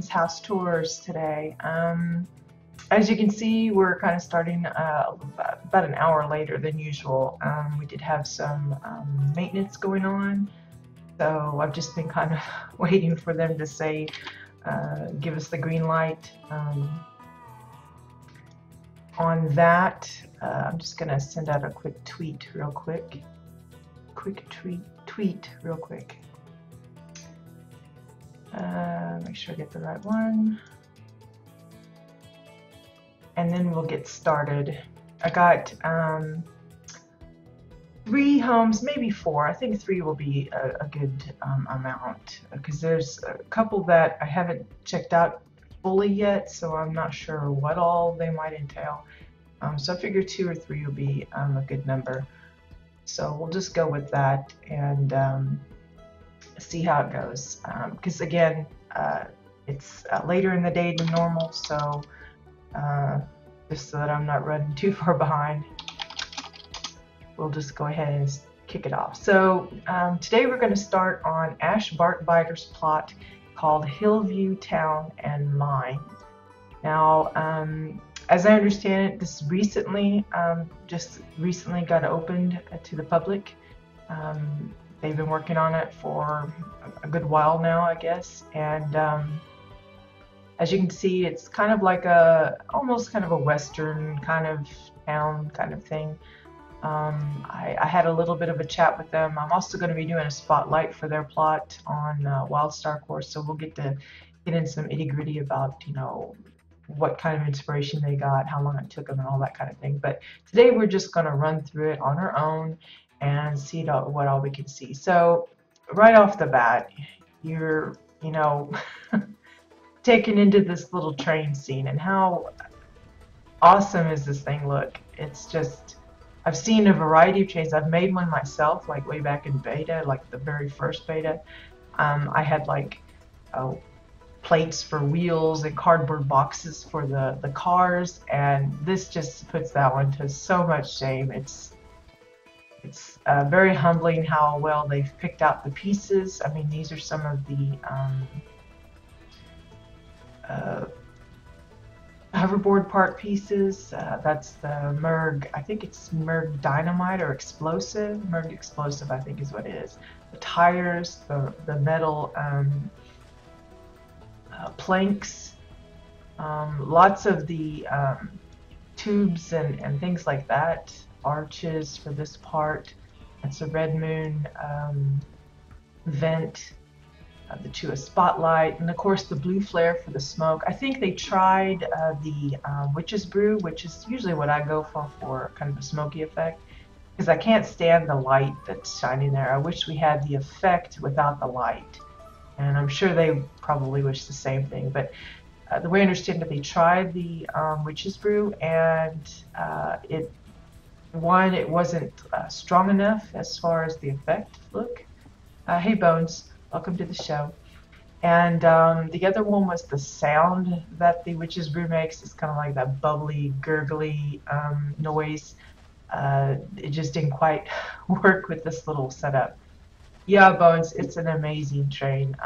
Jane's house tours today. As you can see, we're kind of starting about an hour later than usual. We did have some maintenance going on, so I've just been kind of waiting for them to say, give us the green light on that. I'm just going to send out a quick tweet real quick. Tweet real quick. Make sure I get the right one. And then we'll get started. I got 3 homes, maybe 4. I think 3 will be a good amount, because there's a couple that I haven't checked out fully yet, so I'm not sure what all they might entail. So I figure 2 or 3 will be a good number. So we'll just go with that and see how it goes. Because again, it's later in the day than normal, so just so that I'm not running too far behind, we'll just go ahead and kick it off. So today we're going to start on Ash Bartbiter's plot called Hillview Town and Mine. Now, as I understand it, this recently, just recently got opened to the public. They've been working on it for a good while now, I guess, and as you can see, it's kind of like almost kind of a western kind of town kind of thing. I had a little bit of a chat with them. I'm also going to be doing a spotlight for their plot on WildStar course, so we'll get in some itty-gritty about, you know, what kind of inspiration they got, how long it took them, and all that kind of thing. But today we're just going to run through it on our own and see what all we can see. So right off the bat, you're, you know, taken into this little train scene, and how awesome is this thing look. It's just, I've seen a variety of trains. I've made one myself, like way back in beta, like the very first beta. I had like plates for wheels and cardboard boxes for the cars, and this just puts that one to so much shame. It's very humbling how well they've picked out the pieces. I mean, these are some of the hoverboard part pieces. That's the Merg, I think it's Merg Dynamite or Explosive. Merg Explosive, I think is what it is. The tires, the metal planks, lots of the tubes and things like that. Arches for this part. That's a Red Moon vent. To a spotlight, and of course the blue flare for the smoke. I think they tried the Witch's Brew, which is usually what I go for kind of a smoky effect, because I can't stand the light that's shining there. I wish we had the effect without the light, and I'm sure they probably wish the same thing. But the way I understand it, they tried the Witch's Brew, and it wasn't strong enough as far as the effect look. Hey Bones, welcome to the show. And the other one was the sound that the Witch's Brew makes. It's kind of like that bubbly, gurgly noise. It just didn't quite work with this little setup. Yeah, Bones, it's an amazing train.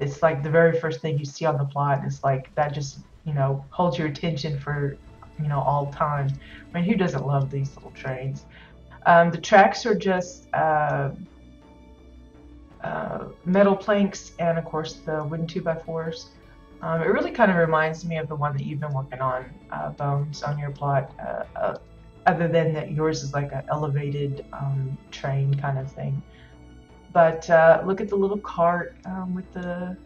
It's like the very first thing you see on the plot. It's like that just, you know, holds your attention for, you know, all time. I mean, who doesn't love these little trains? The tracks are just metal planks, and of course the wooden 2x4s. It really kind of reminds me of the one that you've been working on, Bones, on your plot, other than that yours is like an elevated train kind of thing. But look at the little cart with the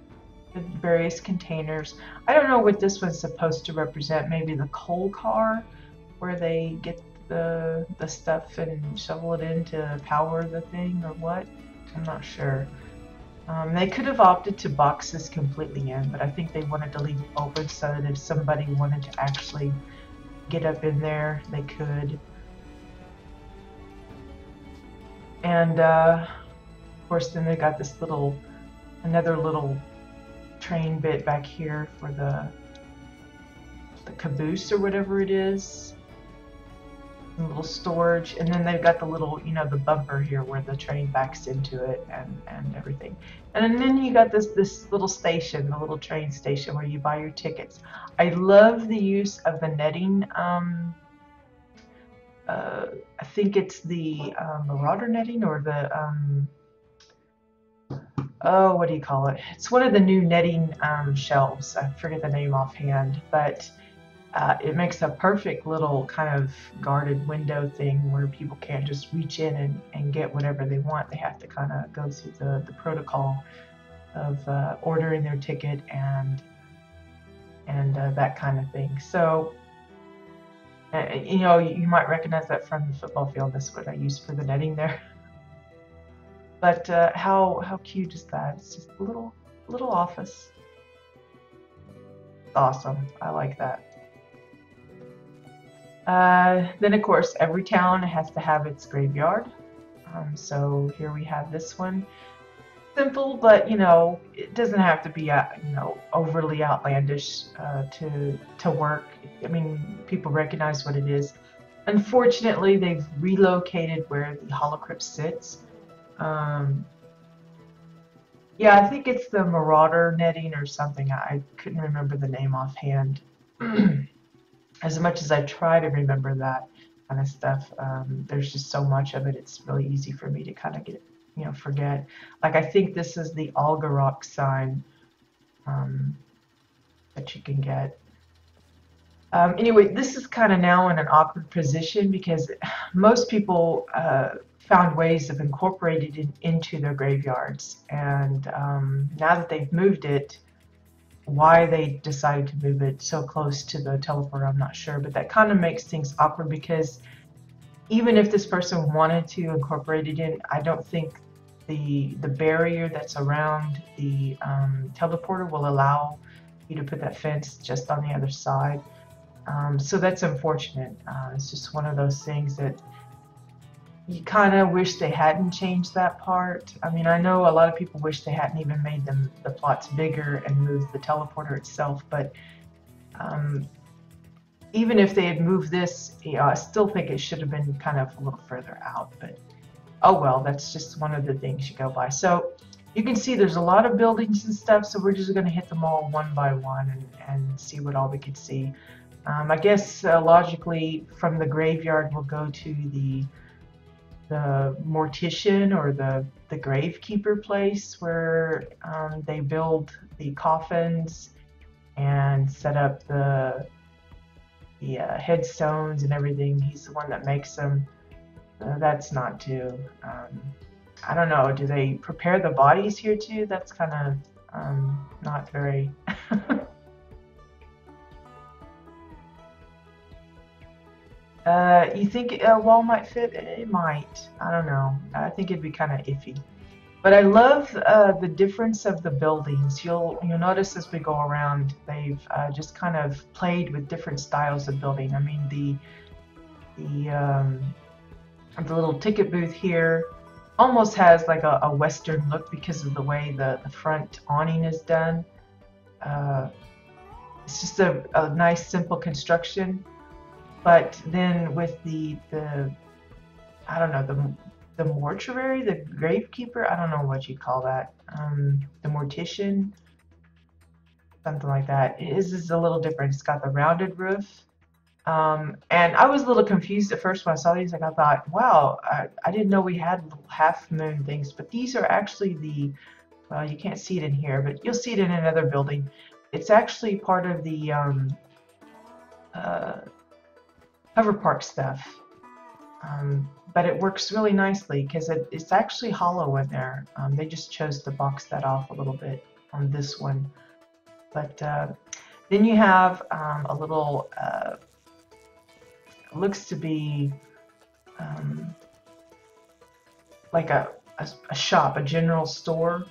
various containers. I don't know what this one's supposed to represent. Maybe the coal car, where they get the stuff and shovel it in to power the thing, or what? I'm not sure. They could have opted to box this completely in, but I think they wanted to leave it open so that if somebody wanted to actually get up in there, they could. And of course, then they got this another little train bit back here for the caboose or whatever it is. some little storage, and then they've got the little, you know, the bumper here where the train backs into it and everything. And then you got this little station, the little train station where you buy your tickets. I love the use of the netting. I think it's the Marauder netting or the oh, what do you call it? It's one of the new netting shelves. I forget the name offhand, but it makes a perfect little kind of guarded window thing where people can't just reach in and get whatever they want. They have to kind of go through the protocol of ordering their ticket and that kind of thing. So, you know, you might recognize that from the football field. That's what I use for the netting there. But how cute is that? It's just a little office. Awesome. I like that. Then of course every town has to have its graveyard. So here we have this one. Simple, but you know, it doesn't have to be you know, overly outlandish to work. I mean, people recognize what it is. Unfortunately, they've relocated where the holocrypt sits. Yeah, I think it's the Marauder netting or something. I couldn't remember the name offhand. As much as I try to remember that kind of stuff, there's just so much of it. It's really easy for me to kind of get, you know, forget. Like I think this is the Algarok sign that you can get. Anyway, this is kind of now in an awkward position because most people found ways of incorporating it into their graveyards, and now that they've moved it, why they decided to move it so close to the teleporter, I'm not sure, but that kind of makes things awkward because even if this person wanted to incorporate it in, I don't think the barrier that's around the teleporter will allow you to put that fence just on the other side. So that's unfortunate. It's just one of those things that you kind of wish they hadn't changed that part. I mean, I know a lot of people wish they hadn't even made the plots bigger and moved the teleporter itself, but even if they had moved this, you know, I still think it should have been kind of a little further out, but oh well, that's just one of the things you go by. So you can see there's a lot of buildings and stuff, so we're just going to hit them all one by one and see what all we can see. I guess logically from the graveyard we'll go to the mortician or the gravekeeper place where they build the coffins and set up the headstones and everything. He's the one that makes them. That's not too. I don't know. Do they prepare the bodies here too? That's kind of not very. You think a wall might fit? It might. I don't know. I think it'd be kind of iffy. But I love the difference of the buildings. You'll notice as we go around, they've just kind of played with different styles of building. I mean, the little ticket booth here almost has like a Western look because of the way the front awning is done. It's just a nice, simple construction. But then with the I don't know, the mortuary, the gravekeeper, I don't know what you call that, the mortician, something like that. This is a little different. It's got the rounded roof. And I was a little confused at first when I saw these. Like I thought, wow, I didn't know we had little half moon things, but these are actually well, you can't see it in here, but you'll see it in another building. It's actually part of the cover park stuff, but it works really nicely because it's actually hollow in there. They just chose to box that off a little bit on this one. But then you have a little, looks to be like a shop, a general store.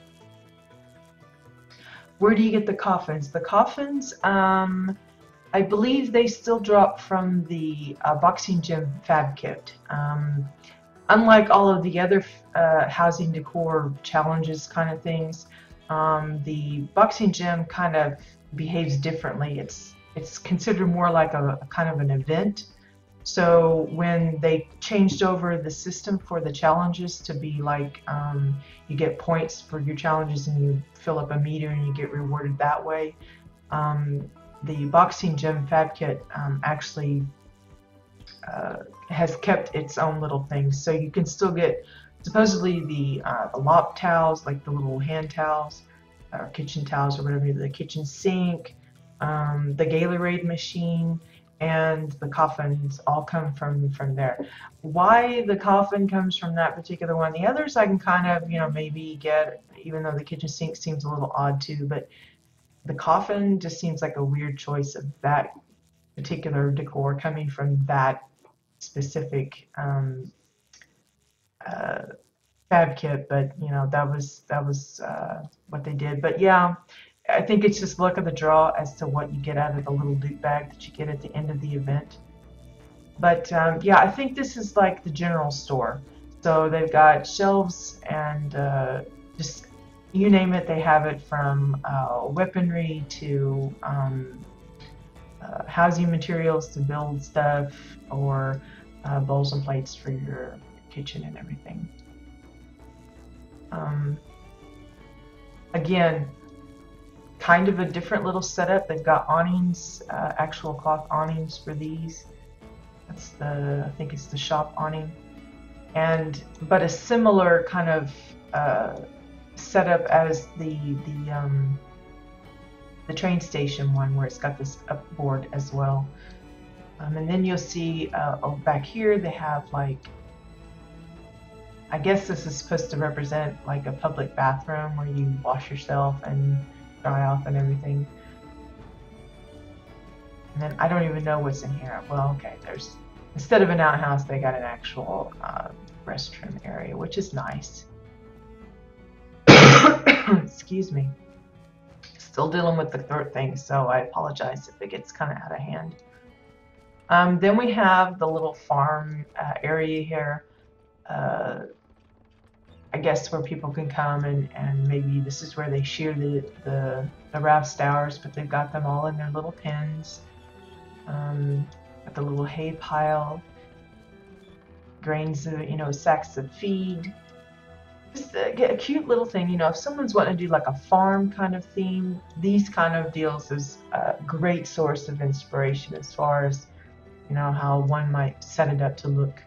Where do you get the coffins? The coffins, I believe they still drop from the boxing gym fab kit. Unlike all of the other housing decor challenges kind of things, the boxing gym kind of behaves differently. It's considered more like a kind of an event. So when they changed over the system for the challenges to be like you get points for your challenges and you fill up a meter and you get rewarded that way, the boxing gym fab kit actually has kept its own little things. So you can still get supposedly the lop towels, like the little hand towels or kitchen towels or whatever, the kitchen sink, the Gatorade machine, and the coffins all come from there. Why the coffin comes from that particular one, the others I can kind of, maybe get, even though the kitchen sink seems a little odd too, but the coffin just seems like a weird choice of that particular decor coming from that specific fab kit. But that was what they did. But yeah, I think it's just luck of the draw as to what you get out of the little loot bag that you get at the end of the event. But yeah, I think this is like the general store. So they've got shelves and just you name it, they have it, from weaponry to housing materials to build stuff, or bowls and plates for your kitchen and everything. Again, kind of a different little setup. They've got awnings, actual cloth awnings for these. That's I think it's the shop awning. But a similar kind of setup as the train station one, where it's got this upboard as well. And then you'll see back here they have, like, I guess this is supposed to represent like a public bathroom where you wash yourself and dry off and everything. And then I don't even know what's in here. Well, okay, there's, instead of an outhouse, they got an actual restroom area, which is nice. Excuse me. Still dealing with the throat thing, so I apologize if it gets kind of out of hand. Then we have the little farm area here. I guess where people can come and maybe this is where they shear the WildStars, but they've got them all in their little pens. Got the little hay pile, grains of, sacks of feed. Just get a cute little thing, if someone's wanting to do like a farm kind of theme, these kind of deals is a great source of inspiration as far as, how one might set it up to look.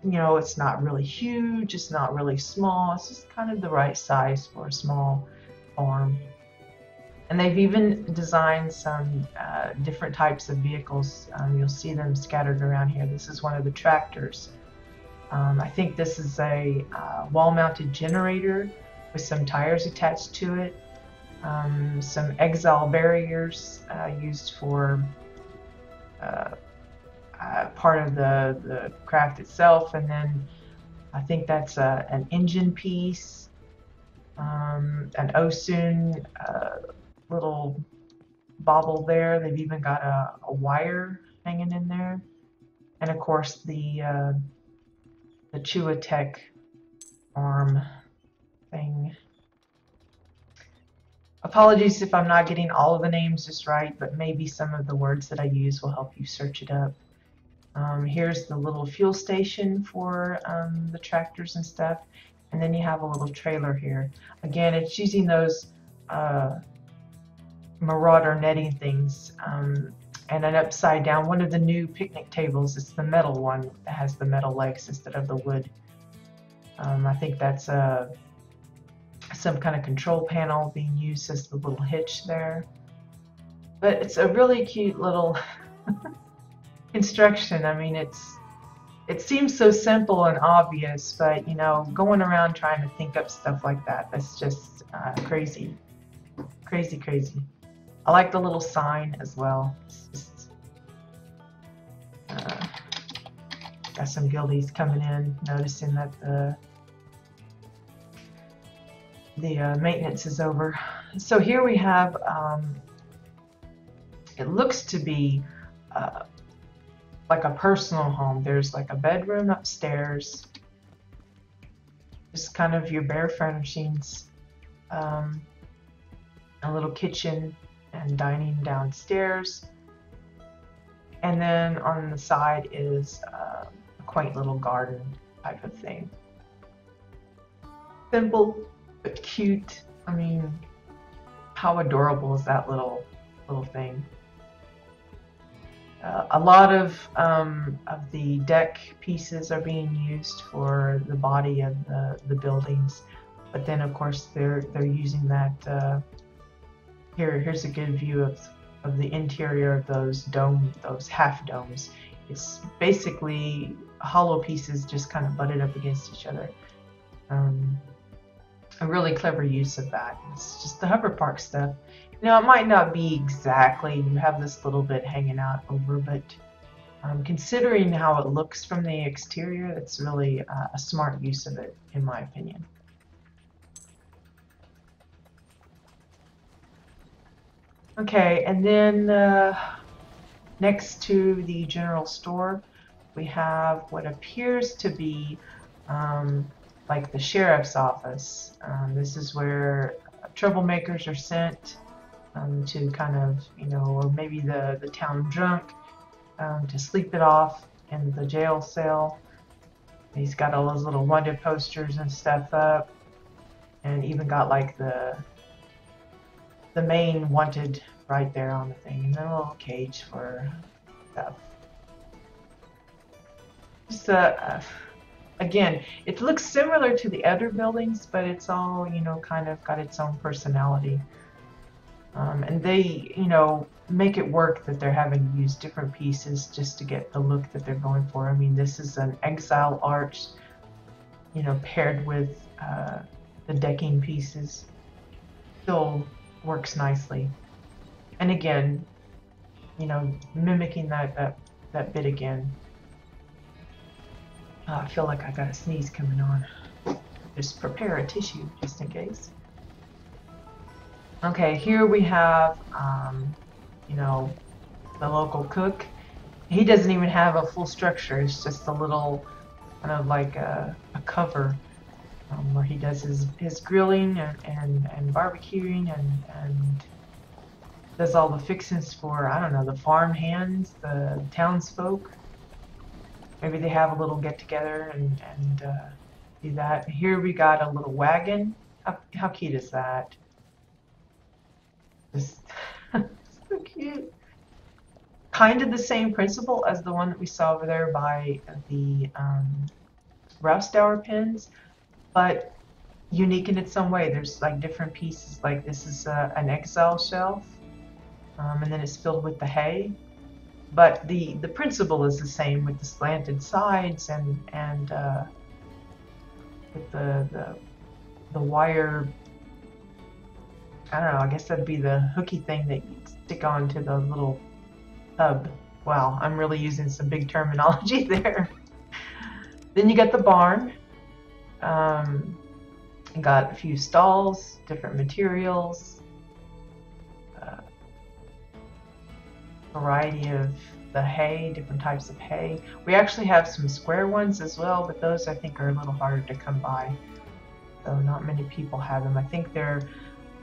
It's not really huge, it's not really small, it's just kind of the right size for a small farm. And they've even designed some different types of vehicles. You'll see them scattered around here. This is one of the tractors. I think this is a wall-mounted generator with some tires attached to it. Some Exile barriers used for part of the craft itself, and then I think that's an engine piece, an Osun little bobble there. They've even got a wire hanging in there, and of course the Chewa-Tech arm thing. Apologies if I'm not getting all of the names just right, but maybe some of the words that I use will help you search it up. Here's the little fuel station for the tractors and stuff, and then you have a little trailer here. Again, it's using those marauder netting things, and an upside down, one of the new picnic tables. It's the metal one that has the metal legs instead of the wood. I think that's some kind of control panel being used as the little hitch there. But it's a really cute little construction. I mean, it seems so simple and obvious, but going around trying to think up stuff like that, that's just crazy. Crazy. I like the little sign as well. It's just, got some guildies coming in, noticing that the maintenance is over. So here we have, it looks to be like a personal home. There's like a bedroom upstairs, just kind of your bare furnishings, a little kitchen and dining downstairs, And then on the side is a quaint little garden type of thing. Simple but cute. I mean, how adorable is that little thing? A lot of the deck pieces are being used for the body of the buildings, but then of course they're using that. Here's a good view of the interior of those half domes. It's basically hollow pieces just kind of butted up against each other. A really clever use of that. It's just the hover park stuff. Now it might not be exactly, you have this little bit hanging out over, but considering how it looks from the exterior, that's really a smart use of it, in my opinion. Okay, and then next to the general store, we have what appears to be like the sheriff's office. This is where troublemakers are sent to kind of, you know, or maybe the town drunk to sleep it off in the jail cell. He's got all those little wanted posters and stuff up, and even got like the main wanted right there on the thing, and then a little cage for stuff. Just again, it looks similar to the other buildings, but it's all, you know, kind of got its own personality. And they, you know, make it work that they're having to use different pieces just to get the look that they're going for. I mean, this is an Exile arch, you know, paired with the decking pieces. Still works nicely. And again, you know, mimicking that bit again. I feel like I got a sneeze coming on. Just prepare a tissue just in case. Okay, here we have, you know, the local cook. He doesn't even have a full structure. It's just a little, kind of like a cover where he does his grilling and barbecuing and does all the fixings for, I don't know, the farm hands, the townsfolk. Maybe they have a little get together and do that. Here we got a little wagon. How cute is that? Just so cute. Kind of the same principle as the one that we saw over there by the WildStar pins, but unique in its own way. There's like different pieces. Like this is an Exile shelf, and then it's filled with the hay. But the principle is the same with the slanted sides and with the wire. I don't know. I guess that'd be the hooky thing that you stick onto the little tub. Wow, I'm really using some big terminology there. Then you got the barn. You got a few stalls, different materials, variety of the hay, different types of hay. We actually have some square ones as well, but those I think are a little harder to come by. So not many people have them. I think they're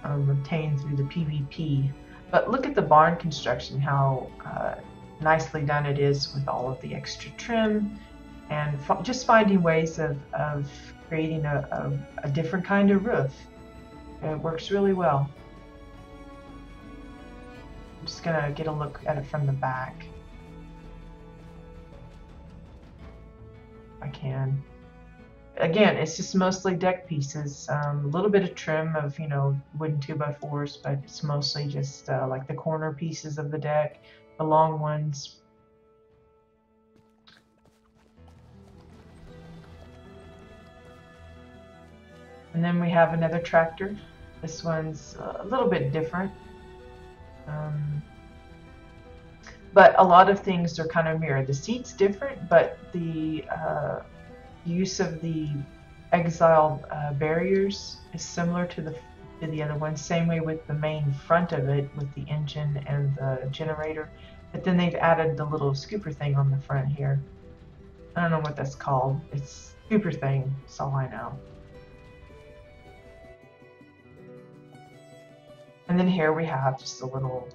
obtained through the PvP. But look at the barn construction, how nicely done it is with all of the extra trim and just finding ways of creating a different kind of roof. It works really well. I'm just gonna get a look at it from the back. If I can. Again, it's just mostly deck pieces. A little bit of trim of, you know, wooden 2x4s, but it's mostly just like the corner pieces of the deck, the long ones. And then we have another tractor. This one's a little bit different. But a lot of things are kind of mirrored. The seat's different, but the use of the Exile barriers is similar to the other one. Same way with the main front of it with the engine and the generator. But then they've added the little scooper thing on the front here. I don't know what that's called. It's scooper thing, that's all I know. And then here we have just a little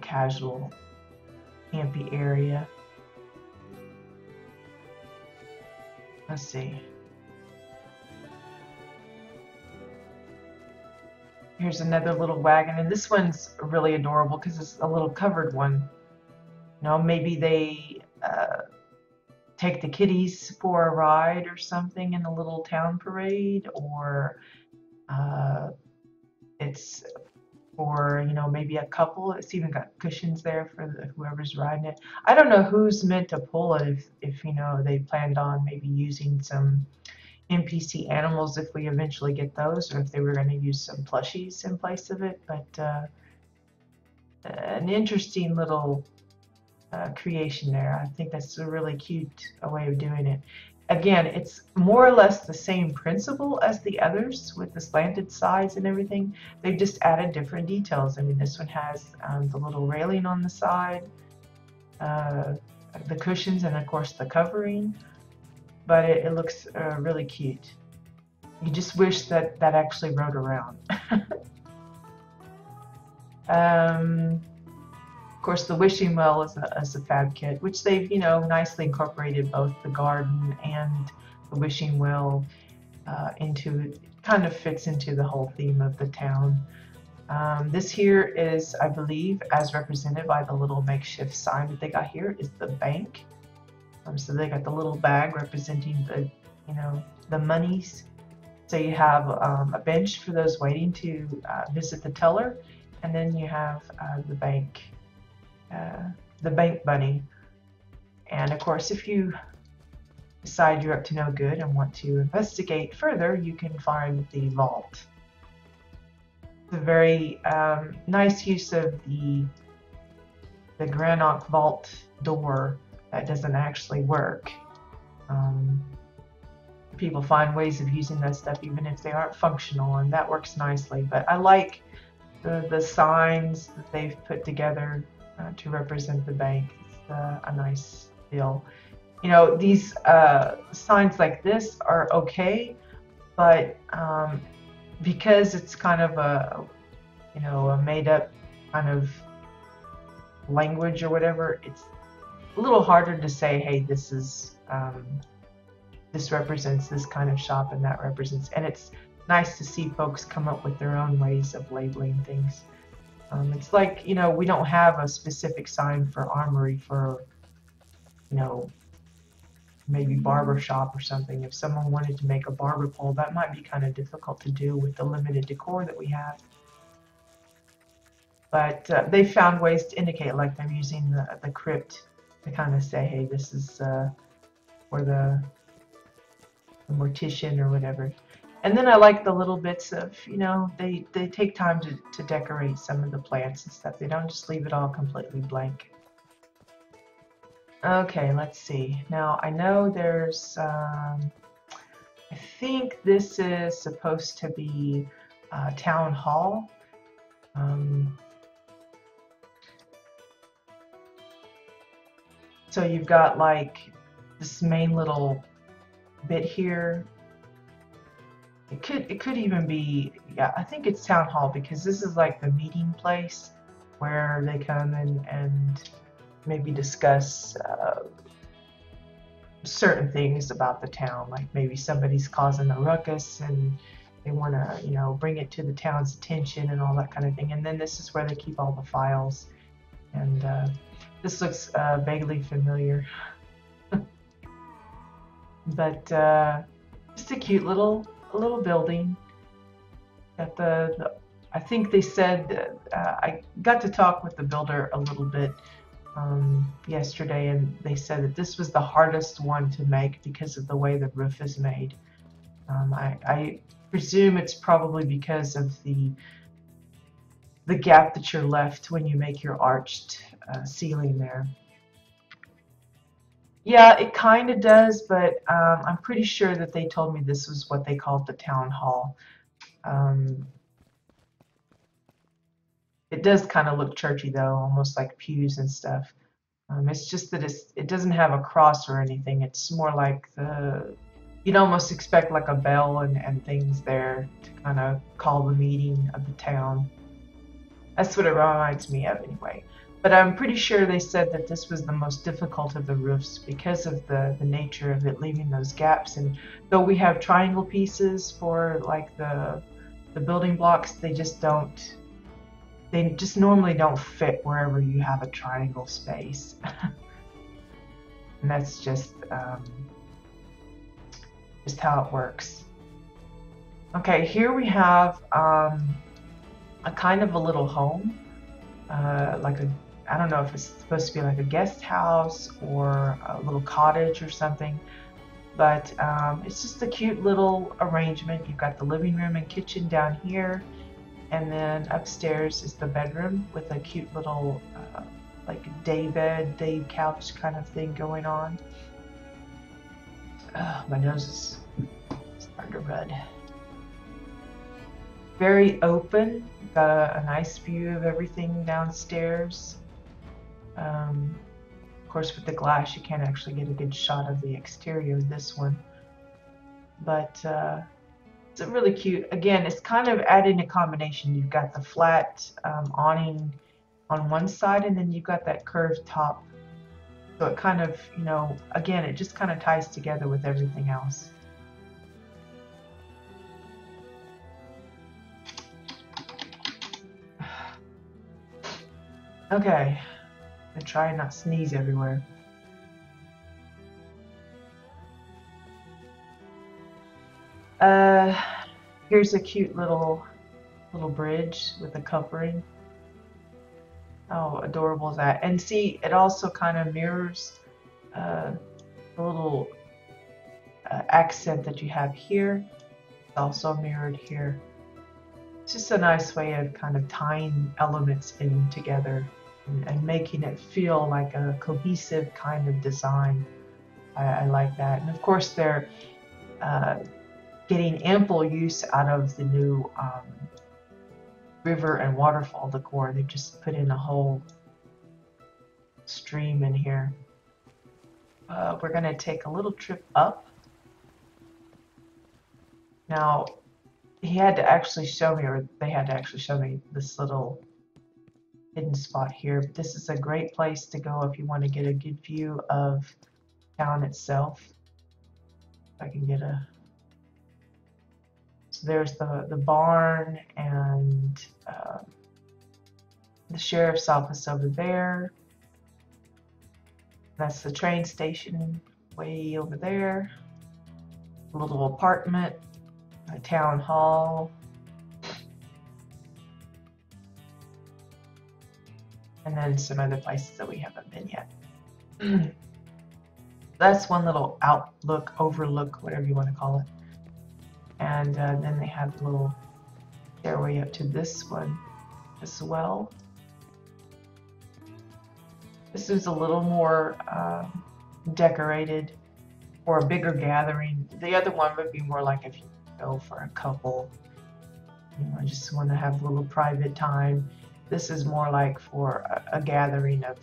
casual campy area. Let's see. Here's another little wagon, and this one's really adorable because it's a little covered one. You know, maybe they take the kiddies for a ride or something in a little town parade, or it's for, you know, maybe a couple. It's even got cushions there for whoever's riding it. I don't know who's meant to pull it, if you know, they planned on maybe using some NPC animals if we eventually get those, or if they were going to use some plushies in place of it. But an interesting little creation there. I think that's a really cute way of doing it. Again, it's more or less the same principle as the others with the slanted sides and everything. They've just added different details. I mean, this one has the little railing on the side, the cushions, and of course the covering. But it looks really cute. You just wish that that actually rode around. Of course, the wishing well is a fab kit, which they've, you know, nicely incorporated both the garden and the wishing well into it. Kind of fits into the whole theme of the town. This here is, I believe, as represented by the little makeshift sign that they got here, is the bank. So they got the little bag representing the, you know, the monies. So you have a bench for those waiting to visit the teller, and then you have the bank bunny. And of course, if you decide you're up to no good and want to investigate further, you can find the vault. It's a very nice use of the granite vault door that doesn't actually work. People find ways of using that stuff even if they aren't functional, and that works nicely. But I like the signs that they've put together to represent the bank. It's a nice deal. You know, these signs like this are okay, but because it's kind of a, you know, a made-up kind of language or whatever, it's a little harder to say, hey, this is this represents this kind of shop and that represents, and it's nice to see folks come up with their own ways of labeling things. It's like, you know, we don't have a specific sign for armory for, you know, maybe barber shop or something. If someone wanted to make a barber pole, that might be kind of difficult to do with the limited decor that we have. But they found ways to indicate, like they're using the crypt to kind of say, hey, this is for the mortician or whatever. And then I like the little bits of, you know, they take time to decorate some of the plants and stuff. They don't just leave it all completely blank. Okay, let's see. Now I know there's, I think this is supposed to be town hall. So you've got like this main little bit here. It could even be, yeah, I think it's town hall, because this is like the meeting place where they come and maybe discuss certain things about the town, like maybe somebody's causing a ruckus and they want to, you know, bring it to the town's attention and all that kind of thing. And then this is where they keep all the files. And this looks vaguely familiar. But just a cute little building. Got I think they said I got to talk with the builder a little bit yesterday, and they said that this was the hardest one to make because of the way the roof is made. I presume it's probably because of the gap that you're left when you make your arched ceiling there. Yeah, it kind of does, but I'm pretty sure that they told me this was what they called the town hall. It does kind of look churchy though, almost like pews and stuff. It's just that it doesn't have a cross or anything. It's more like you'd almost expect like a bell and things there to kind of call the meeting of the town. That's what it reminds me of anyway. But I'm pretty sure they said that this was the most difficult of the roofs because of the nature of it leaving those gaps. And though we have triangle pieces for like the building blocks, they just don't, they just normally don't fit wherever you have a triangle space. And that's just how it works. Okay, here we have a kind of a little home, like a, I don't know if it's supposed to be like a guest house or a little cottage or something, but it's just a cute little arrangement. You've got the living room and kitchen down here, and then upstairs is the bedroom with a cute little like day bed, day couch kind of thing going on. My nose is starting to red. Very open. Got a nice view of everything downstairs. Of course, with the glass, you can't actually get a good shot of the exterior of this one. But it's a really cute. Again, it's kind of adding a combination. You've got the flat awning on one side, and then you've got that curved top. So it kind of, you know, again, it just kind of ties together with everything else. Okay, I'm trying not to sneeze everywhere. Here's a cute little bridge with a covering. How adorable is that? And see, it also kind of mirrors the little accent that you have here. It's also mirrored here. It's just a nice way of kind of tying elements in together and making it feel like a cohesive kind of design. I like that. And of course, they're getting ample use out of the new river and waterfall decor. They've just put in a whole stream in here. We're going to take a little trip up. Now, he had to actually show me, or they had to actually show me this little hidden spot here. But this is a great place to go if you want to get a good view of town itself. If I can get a... So there's the barn and the sheriff's office over there. That's the train station way over there. A little apartment, a town hall. And then some other places that we haven't been yet. That's one little outlook, overlook, whatever you want to call it. And then they have a little stairway up to this one as well. This is a little more decorated for a bigger gathering. The other one would be more like if you go for a couple, you know, just want to have a little private time. This is more like for a gathering of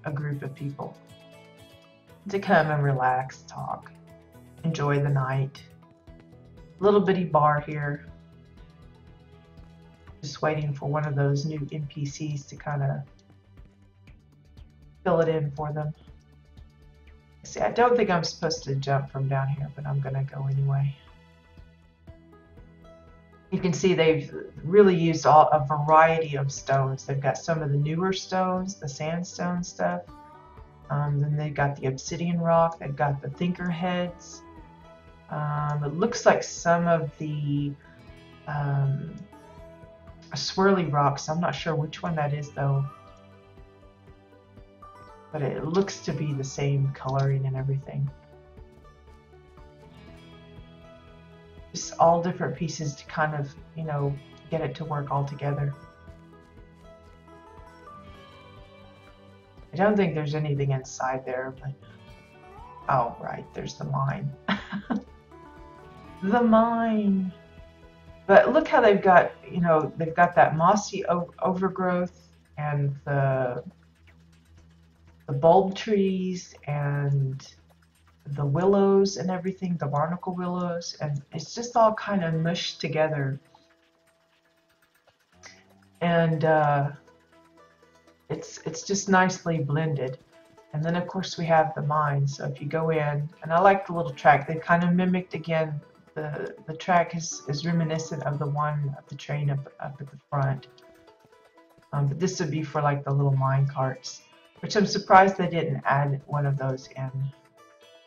a group of people to come and relax, talk, enjoy the night. Little bitty bar here. Just waiting for one of those new NPCs to kind of fill it in for them. See, I don't think I'm supposed to jump from down here, but I'm gonna go anyway. You can see they've really used a variety of stones. They've got some of the newer stones, the sandstone stuff. Then they've got the obsidian rock. They've got the thinker heads. It looks like some of the swirly rocks. I'm not sure which one that is though. But it looks to be the same coloring and everything. Just all different pieces to kind of, you know, get it to work all together. I don't think there's anything inside there, but oh, right, there's the mine. The mine. But look how they've got, you know, they've got that mossy overgrowth and the bulb trees and the willows and everything, the barnacle willows, and it's just all kind of mushed together. And it's just nicely blended. And then of course we have the mine. So if you go in, and I like the little track. They kind of mimicked again. The track is reminiscent of the one of the train up at the front. But this would be for like the little mine carts, which I'm surprised they didn't add one of those in.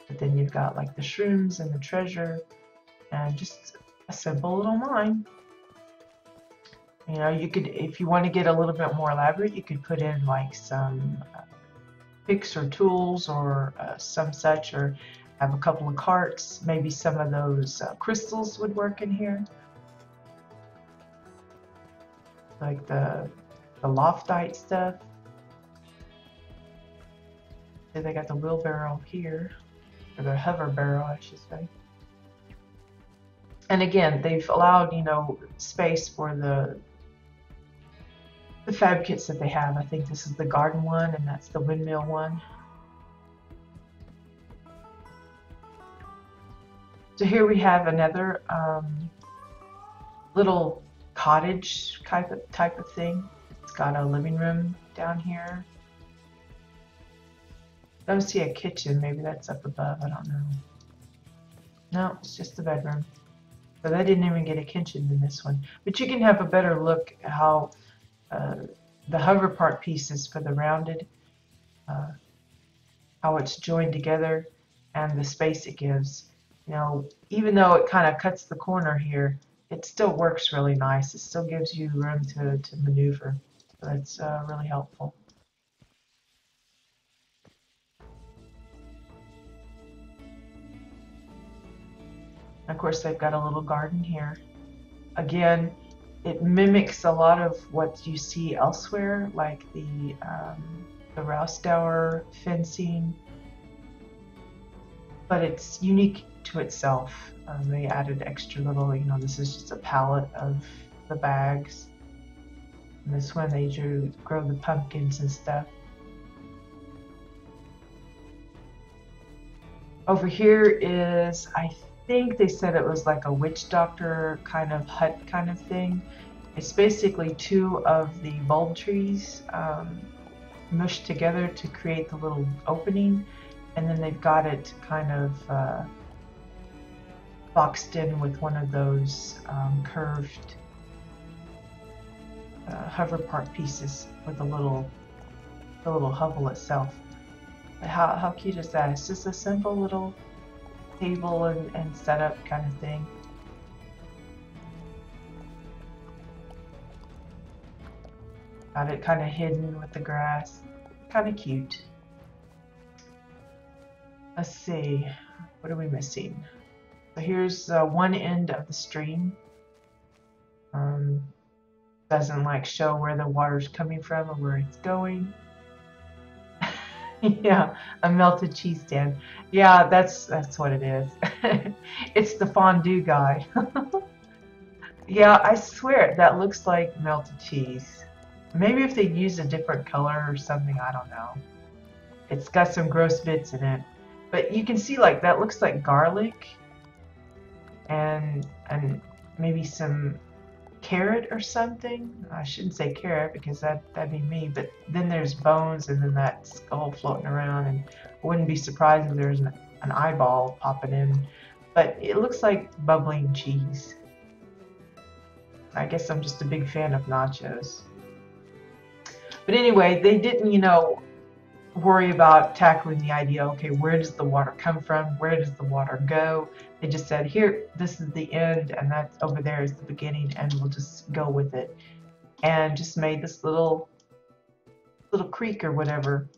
But then you've got like the shrooms and the treasure, and just a simple little mine. You know, you could, if you want to get a little bit more elaborate, you could put in like some picks or tools or some such, or have a couple of carts. Maybe some of those crystals would work in here, like the loftite stuff. So they got the wheelbarrow here, or the hover barrel, I should say. And again, they've allowed, you know, space for the fab kits that they have. I think this is the garden one, and that's the windmill one. So here we have another little cottage type of thing. It's got a living room down here. I don't see a kitchen. Maybe that's up above. I don't know. No, it's just the bedroom. So they didn't even get a kitchen in this one. But you can have a better look at how the hover part pieces for the rounded, how it's joined together, and the space it gives. You know, even though it kind of cuts the corner here, it still works really nice. It still gives you room to maneuver. So that's really helpful. Of course, they've got a little garden here. Again, it mimics a lot of what you see elsewhere, like the WildStar fencing, but it's unique to itself. They added extra little, you know, this is just a palette of the bags. And this one they grow the pumpkins and stuff. Over here is, I think they said it was like a witch doctor kind of hut kind of thing. It's basically two of the bulb trees mushed together to create the little opening, and then they've got it kind of boxed in with one of those curved hover part pieces with the little hovel itself. How cute is that? It's just a simple little table and setup kind of thing. Got it kind of hidden with the grass. Kind of cute. Let's see, what are we missing? So here's one end of the stream. Doesn't like show where the water's coming from or where it's going. Yeah, a melted cheese stand. Yeah, that's what it is. It's the fondue guy. Yeah, I swear that looks like melted cheese. Maybe if they used a different color or something, I don't know. It's got some gross bits in it, but you can see like that looks like garlic and maybe some carrot or something. I shouldn't say carrot because that'd be me, but then there's bones and then that skull floating around, and I wouldn't be surprised if there's an eyeball popping in, but it looks like bubbling cheese. I guess I'm just a big fan of nachos. But anyway, they didn't, you know, worry about tackling the idea, okay, where does the water come from? Where does the water go? They just said, here, this is the end, and that over there is the beginning, and we'll just go with it. And just made this little creek or whatever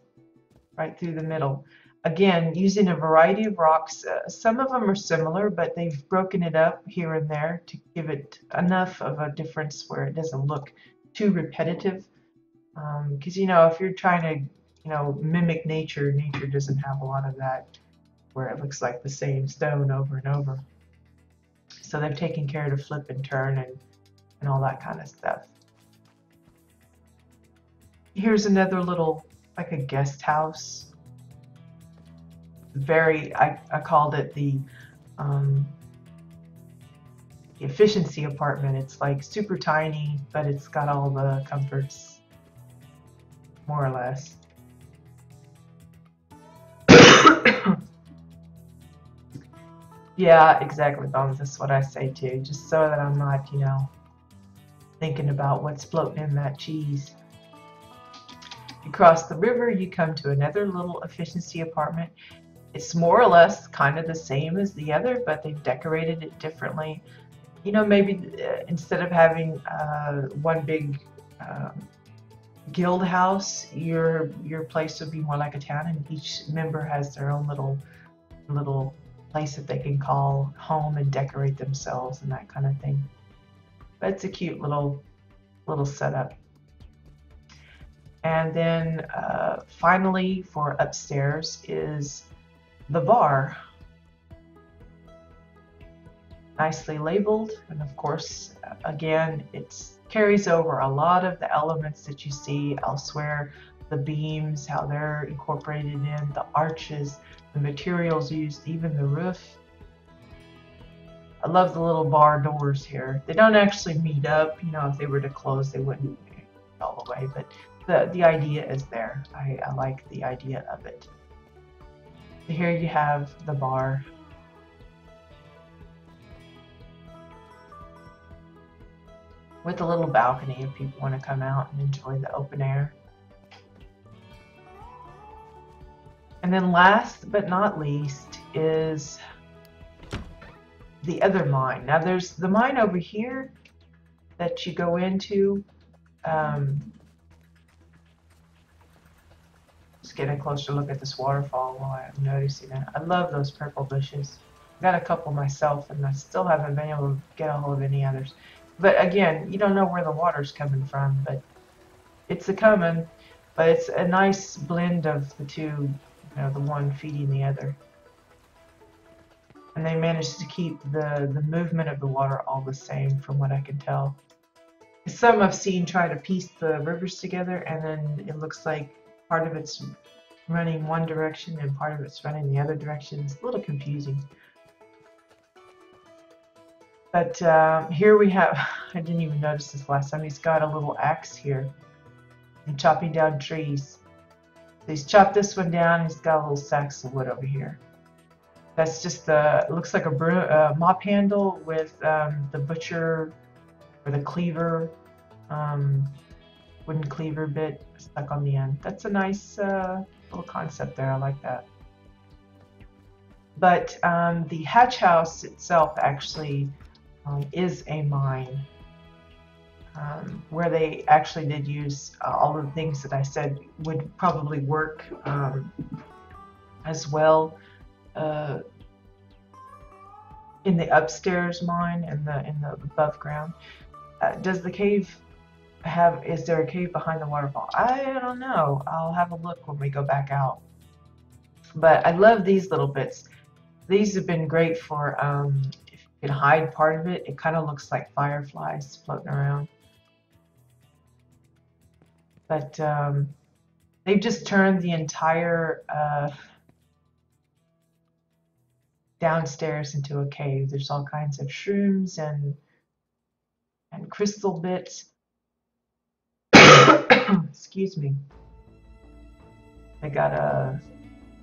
right through the middle. Again, using a variety of rocks. Some of them are similar, but they've broken it up here and there to give it enough of a difference where it doesn't look too repetitive. Because, you know, if you're trying to, you know, mimic nature, nature doesn't have a lot of that where it looks like the same stone over and over. So they've taken care to flip and turn and all that kind of stuff. Here's another little, like a guest house. Very, I called it the efficiency apartment. It's like super tiny, but it's got all the comforts. more or less. Yeah, exactly, Bones. That's what I say too. Just so that I'm not, you know, thinking about what's floating in that cheese. You cross the river, you come to another little efficiency apartment. It's more or less kind of the same as the other, but they've decorated it differently. You know, maybe instead of having one big guild house, your place would be more like a town, and each member has their own little place that they can call home and decorate themselves and that kind of thing. But it's a cute little setup. And then finally for upstairs is the bar. Nicely labeled, and of course again it carries over a lot of the elements that you see elsewhere. The beams, how they're incorporated in, the arches, the materials used, even the roof. I love the little bar doors here. They don't actually meet up, you know, if they were to close they wouldn't all the way, but the idea is there. I like the idea of it. So here you have the bar. With a little balcony if people want to come out and enjoy the open air. And then last but not least is the other mine. Now there's the mine over here that you go into. Just getting a closer look at this waterfall while I'm noticing it. I love those purple bushes. I got a couple myself and I still haven't been able to get a hold of any others. But again, you don't know where the water's coming from, but it's coming. But it's a nice blend of the two, you know, the one feeding the other. And they managed to keep the movement of the water all the same from what I can tell. Some I've seen try to piece the rivers together and then it looks like part of it's running one direction and part of it's running the other direction. It's a little confusing. But here we have, I didn't even notice this last time, he's got a little axe here and chopping down trees. So he's chopped this one down, he's got a little sacks of wood over here. That's just it looks like a mop handle with the butcher or the cleaver, wooden cleaver bit stuck on the end. That's a nice little concept there, I like that. But the hatch house itself actually is a mine where they actually did use all of the things that I said would probably work as well in the upstairs mine and in the above ground. Does the cave is there a cave behind the waterfall? I don't know. I'll have a look when we go back out. But I love these little bits. These have been great for if you can hide part of it. It kind of looks like fireflies floating around. But they've just turned the entire downstairs into a cave. There's all kinds of shrooms and crystal bits. Excuse me. I got a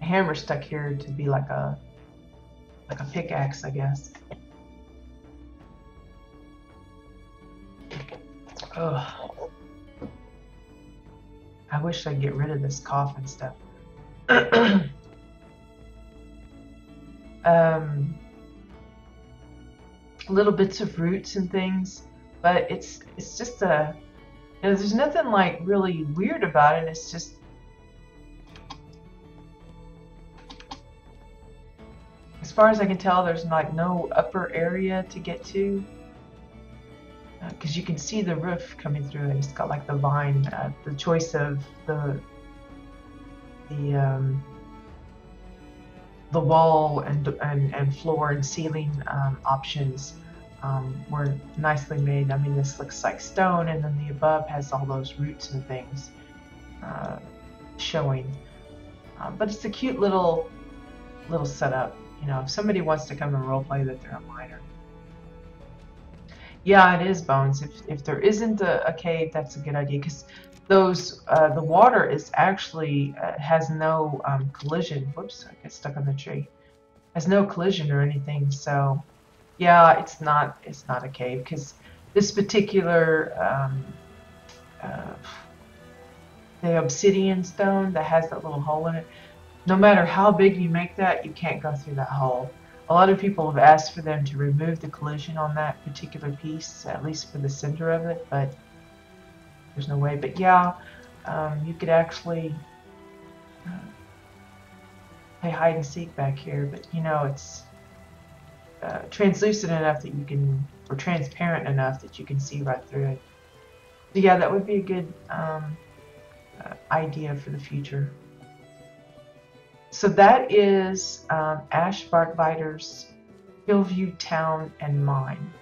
hammer stuck here to be like a pickaxe, I guess. Ugh. I wish I'd get rid of this cough and stuff. Little bits of roots and things, but it's just a, you know, there's nothing like really weird about it. It's just as far as I can tell, there's like no upper area to get to. Because you can see the roof coming through, and it's got like the vine. The choice of the wall and floor and ceiling options were nicely made. I mean, this looks like stone, and then the above has all those roots and things showing. But it's a cute little setup. You know, if somebody wants to come and roleplay that they're a miner. Yeah, it is, Bones. If there isn't a cave, that's a good idea, because those the water is actually has no collision. Whoops, I get stuck on the tree. Has no collision or anything. So yeah, it's not a cave because this particular uh, the obsidian stone that has that little hole in it. No matter how big you make that, you can't go through that hole. A lot of people have asked for them to remove the collision on that particular piece, at least for the center of it, but there's no way. But yeah, you could actually uh, play hide and seek back here, but you know, it's translucent enough that you can, or transparent enough that you can see right through it. So yeah, that would be a good idea for the future. So that is Ash Barkbiter's Hillview Town and Mine.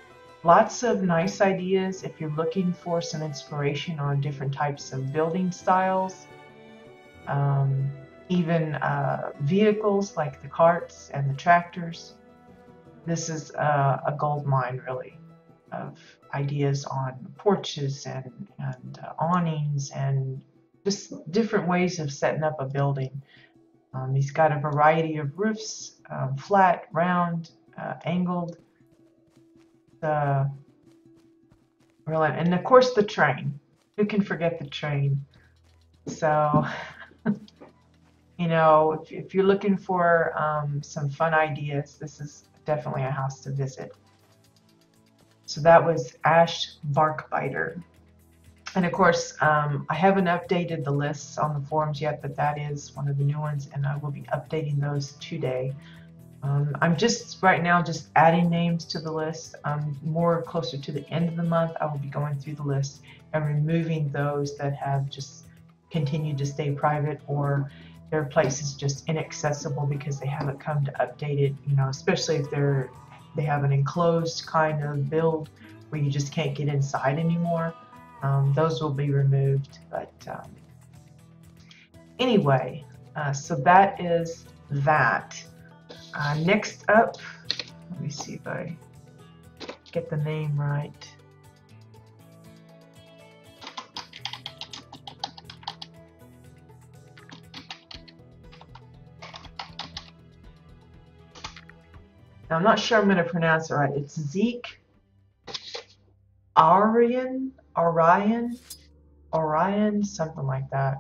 Lots of nice ideas if you're looking for some inspiration on different types of building styles. Even vehicles like the carts and the tractors. This is a gold mine, really, of ideas on porches and awnings and just different ways of setting up a building. He's got a variety of roofs, flat, round, angled, and of course the train. Who can forget the train? So, you know, if you're looking for some fun ideas, this is definitely a house to visit. So that was Ash Barkbiter. And of course, I haven't updated the lists on the forums yet, but that is one of the new ones, and I will be updating those today. I'm just right now just adding names to the list. More closer to the end of the month, I will be going through the list and removing those that have just continued to stay private, or their places just inaccessible because they haven't come to update it. You know, especially if they have an enclosed kind of build where you just can't get inside anymore. Those will be removed, but anyway, so that is that. Next up, let me see if I get the name right. Now, I'm not sure I'm going to pronounce it right. It's Zeke Orion, something like that.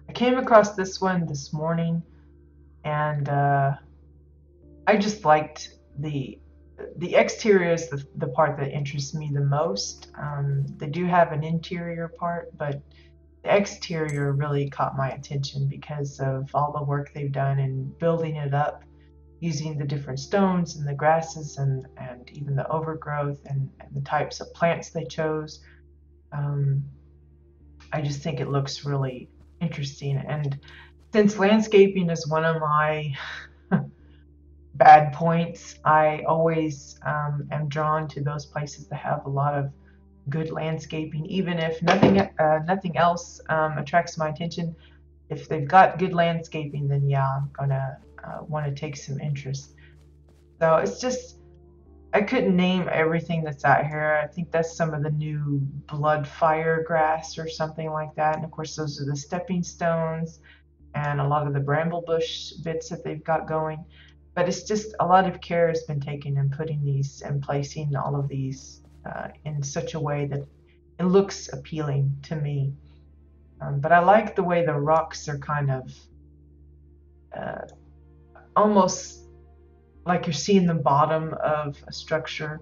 I came across this one this morning, and I just liked the exterior is the part that interests me the most. They do have an interior part, but the exterior really caught my attention because of all the work they've done in building it up, using the different stones and the grasses and even the overgrowth and the types of plants they chose. I just think it looks really interesting. And since landscaping is one of my bad points, I always am drawn to those places that have a lot of good landscaping, even if nothing else attracts my attention. If they've got good landscaping, then yeah, I'm gonna want to take some interest. So it's just, I couldn't name everything that's out here. I think that's some of the new blood fire grass or something like that. And of course, those are the stepping stones and a lot of the bramble bush bits that they've got going. But it's just a lot of care has been taken in putting these and placing all of these in such a way that it looks appealing to me. But I like the way the rocks are kind of almost like you're seeing the bottom of a structure.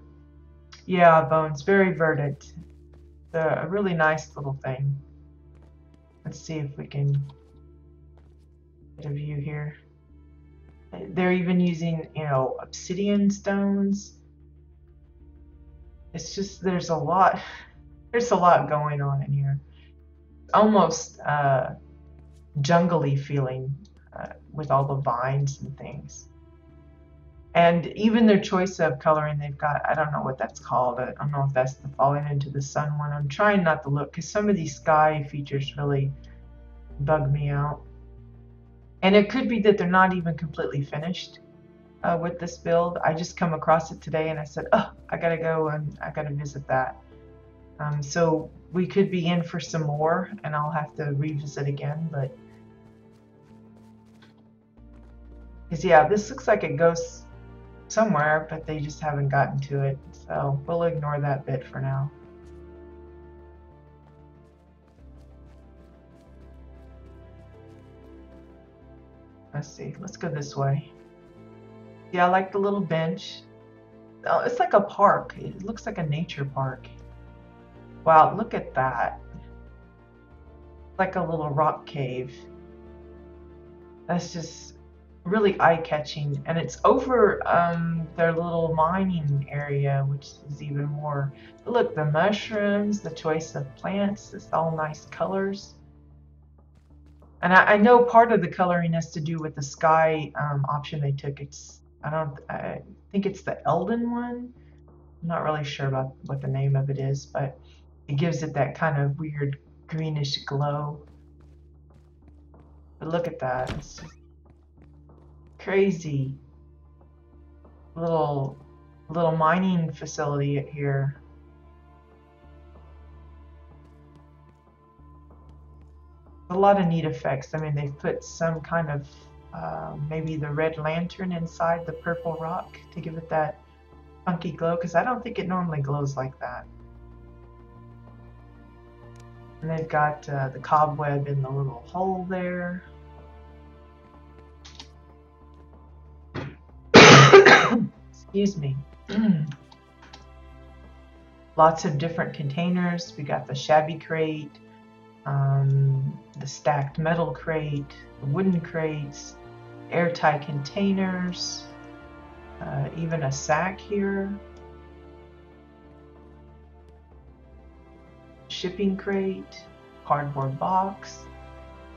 Yeah, bones, very verdant. A really nice little thing. Let's see if we can get a view here. They're even using, you know, obsidian stones. It's just there's a lot going on in here. Almost jungly feeling with all the vines and things. And even their choice of coloring, they've got, I don't know what that's called. I don't know if that's the falling into the sun one. I'm trying not to look because some of these sky features really bug me out. And it could be that they're not even completely finished with this build. I just come across it today and I said, oh, I gotta go and I gotta visit that. So we could be in for some more, and I'll have to revisit again. But because yeah, this looks like it goes somewhere, but they just haven't gotten to it. So we'll ignore that bit for now. Let's see. Let's go this way. Yeah, I like the little bench. Oh, it's like a park. It looks like a nature park. Wow, look at that. Like a little rock cave. That's just really eye-catching. And it's over their little mining area, which is even more. Look, the mushrooms, the choice of plants, it's all nice colors. And I know part of the coloring has to do with the sky option they took. I think it's the Eldon one. I'm not really sure about what the name of it is, but it gives it that kind of weird greenish glow. But look at that. It's just crazy. Little mining facility here. A lot of neat effects. I mean, they've put some kind of maybe the red lantern inside the purple rock to give it that funky glow, because I don't think it normally glows like that. And they've got the cobweb in the little hole there. Excuse me. Lots of different containers. We got the shabby crate, the stacked metal crate, the wooden crates, airtight containers, even a sack here, shipping crate, cardboard box,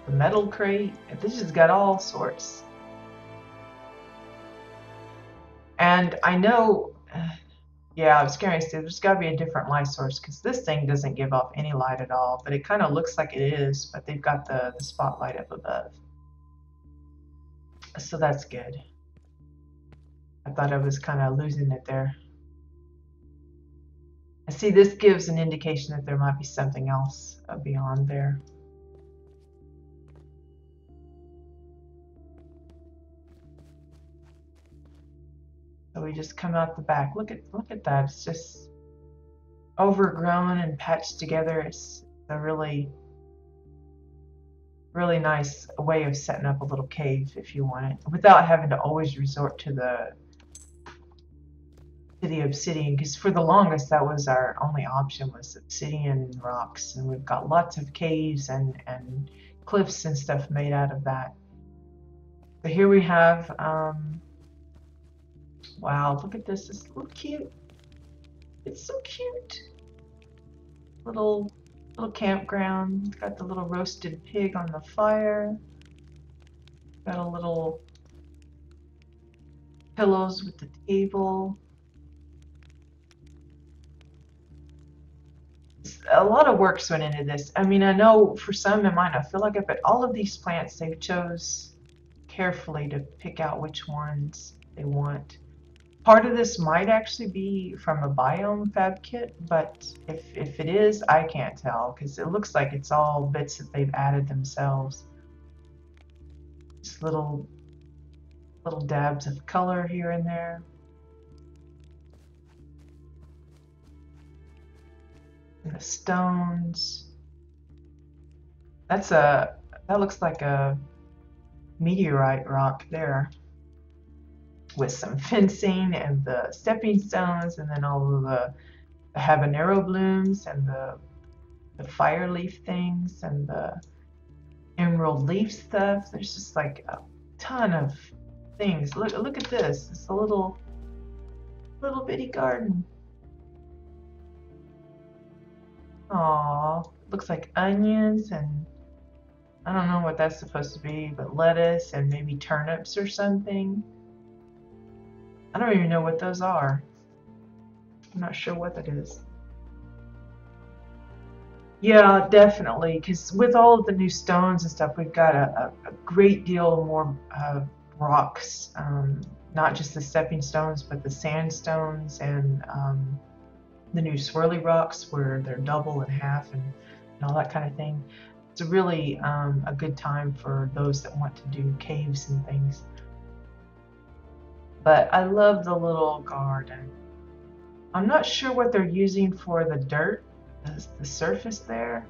the metal crate. This has got all sorts. And I know, yeah, I was going to say there's got to be a different light source, because this thing doesn't give off any light at all, but it kind of looks like it is, but they've got the spotlight up above. So that's good. I thought I was kind of losing it there. I see this gives an indication that there might be something else beyond there. So we just come out the back. Look at that. It's just overgrown and patched together. It's a really nice way of setting up a little cave if you want it, without having to always resort to the obsidian, because for the longest that was our only option, was obsidian rocks, and we've got lots of caves and cliffs and stuff made out of that. So here we have wow, look at this. It's a little cute. It's so cute. Little campground. It's got the little roasted pig on the fire. Got a little pillows with the table. A lot of work's went into this. I mean, I know for some it might not feel like it, but all of these plants they've chose carefully to pick out which ones they want. Part of this might actually be from a biome fab kit, but if it is, I can't tell, because it looks like it's all bits that they've added themselves. Just little dabs of color here and there. And the stones. That looks like a meteorite rock there, with some fencing and the stepping stones, and then all of the habanero blooms and the fire leaf things and the emerald leaf stuff. There's just like a ton of things. Look at this. It's a little bitty garden. Aw, looks like onions, and I don't know what that's supposed to be, but lettuce and maybe turnips or something. I don't even know what those are. I'm not sure what that is. Yeah, definitely, because with all of the new stones and stuff, we've got a great deal more rocks, not just the stepping stones, but the sandstones and the new swirly rocks where they're double and half and all that kind of thing. It's really a good time for those that want to do caves and things. But I love the little garden. I'm not sure what they're using for the dirt, the surface there.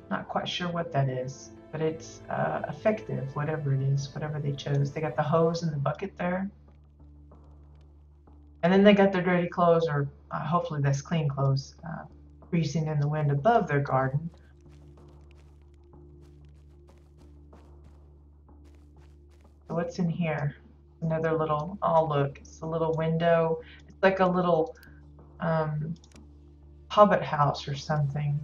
Not quite sure what that is, but it's effective, whatever it is, whatever they chose. They got the hose and the bucket there. And then they got their dirty clothes, or hopefully that's clean clothes, freezing in the wind above their garden. So what's in here? Another little, oh look, it's a little window. It's like a little hobbit house or something.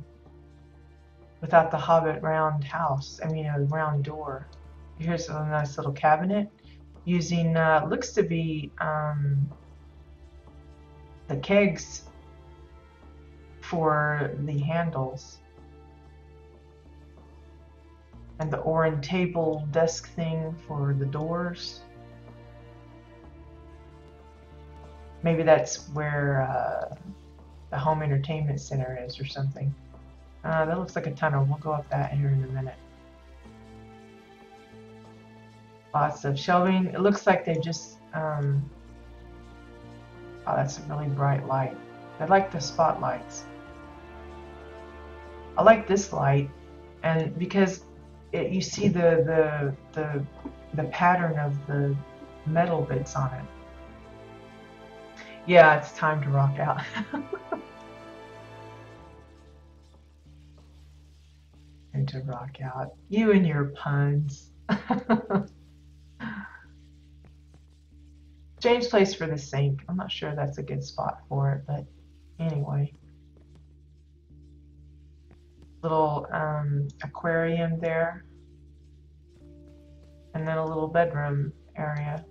Without the hobbit round house, I mean a round door. Here's a nice little cabinet using, looks to be the kegs for the handles. And the orange table desk thing for the doors. Maybe that's where the home entertainment center is or something. That looks like a tunnel. We'll go up that here in a minute. Lots of shelving. It looks like they just, oh, that's a really bright light. I like the spotlights. I like this light, and because you see the pattern of the metal bits on it. Yeah, it's time to rock out. And to rock out. You and your puns. Strange place for the sink. I'm not sure that's a good spot for it, but anyway. Little aquarium there. And then a little bedroom area.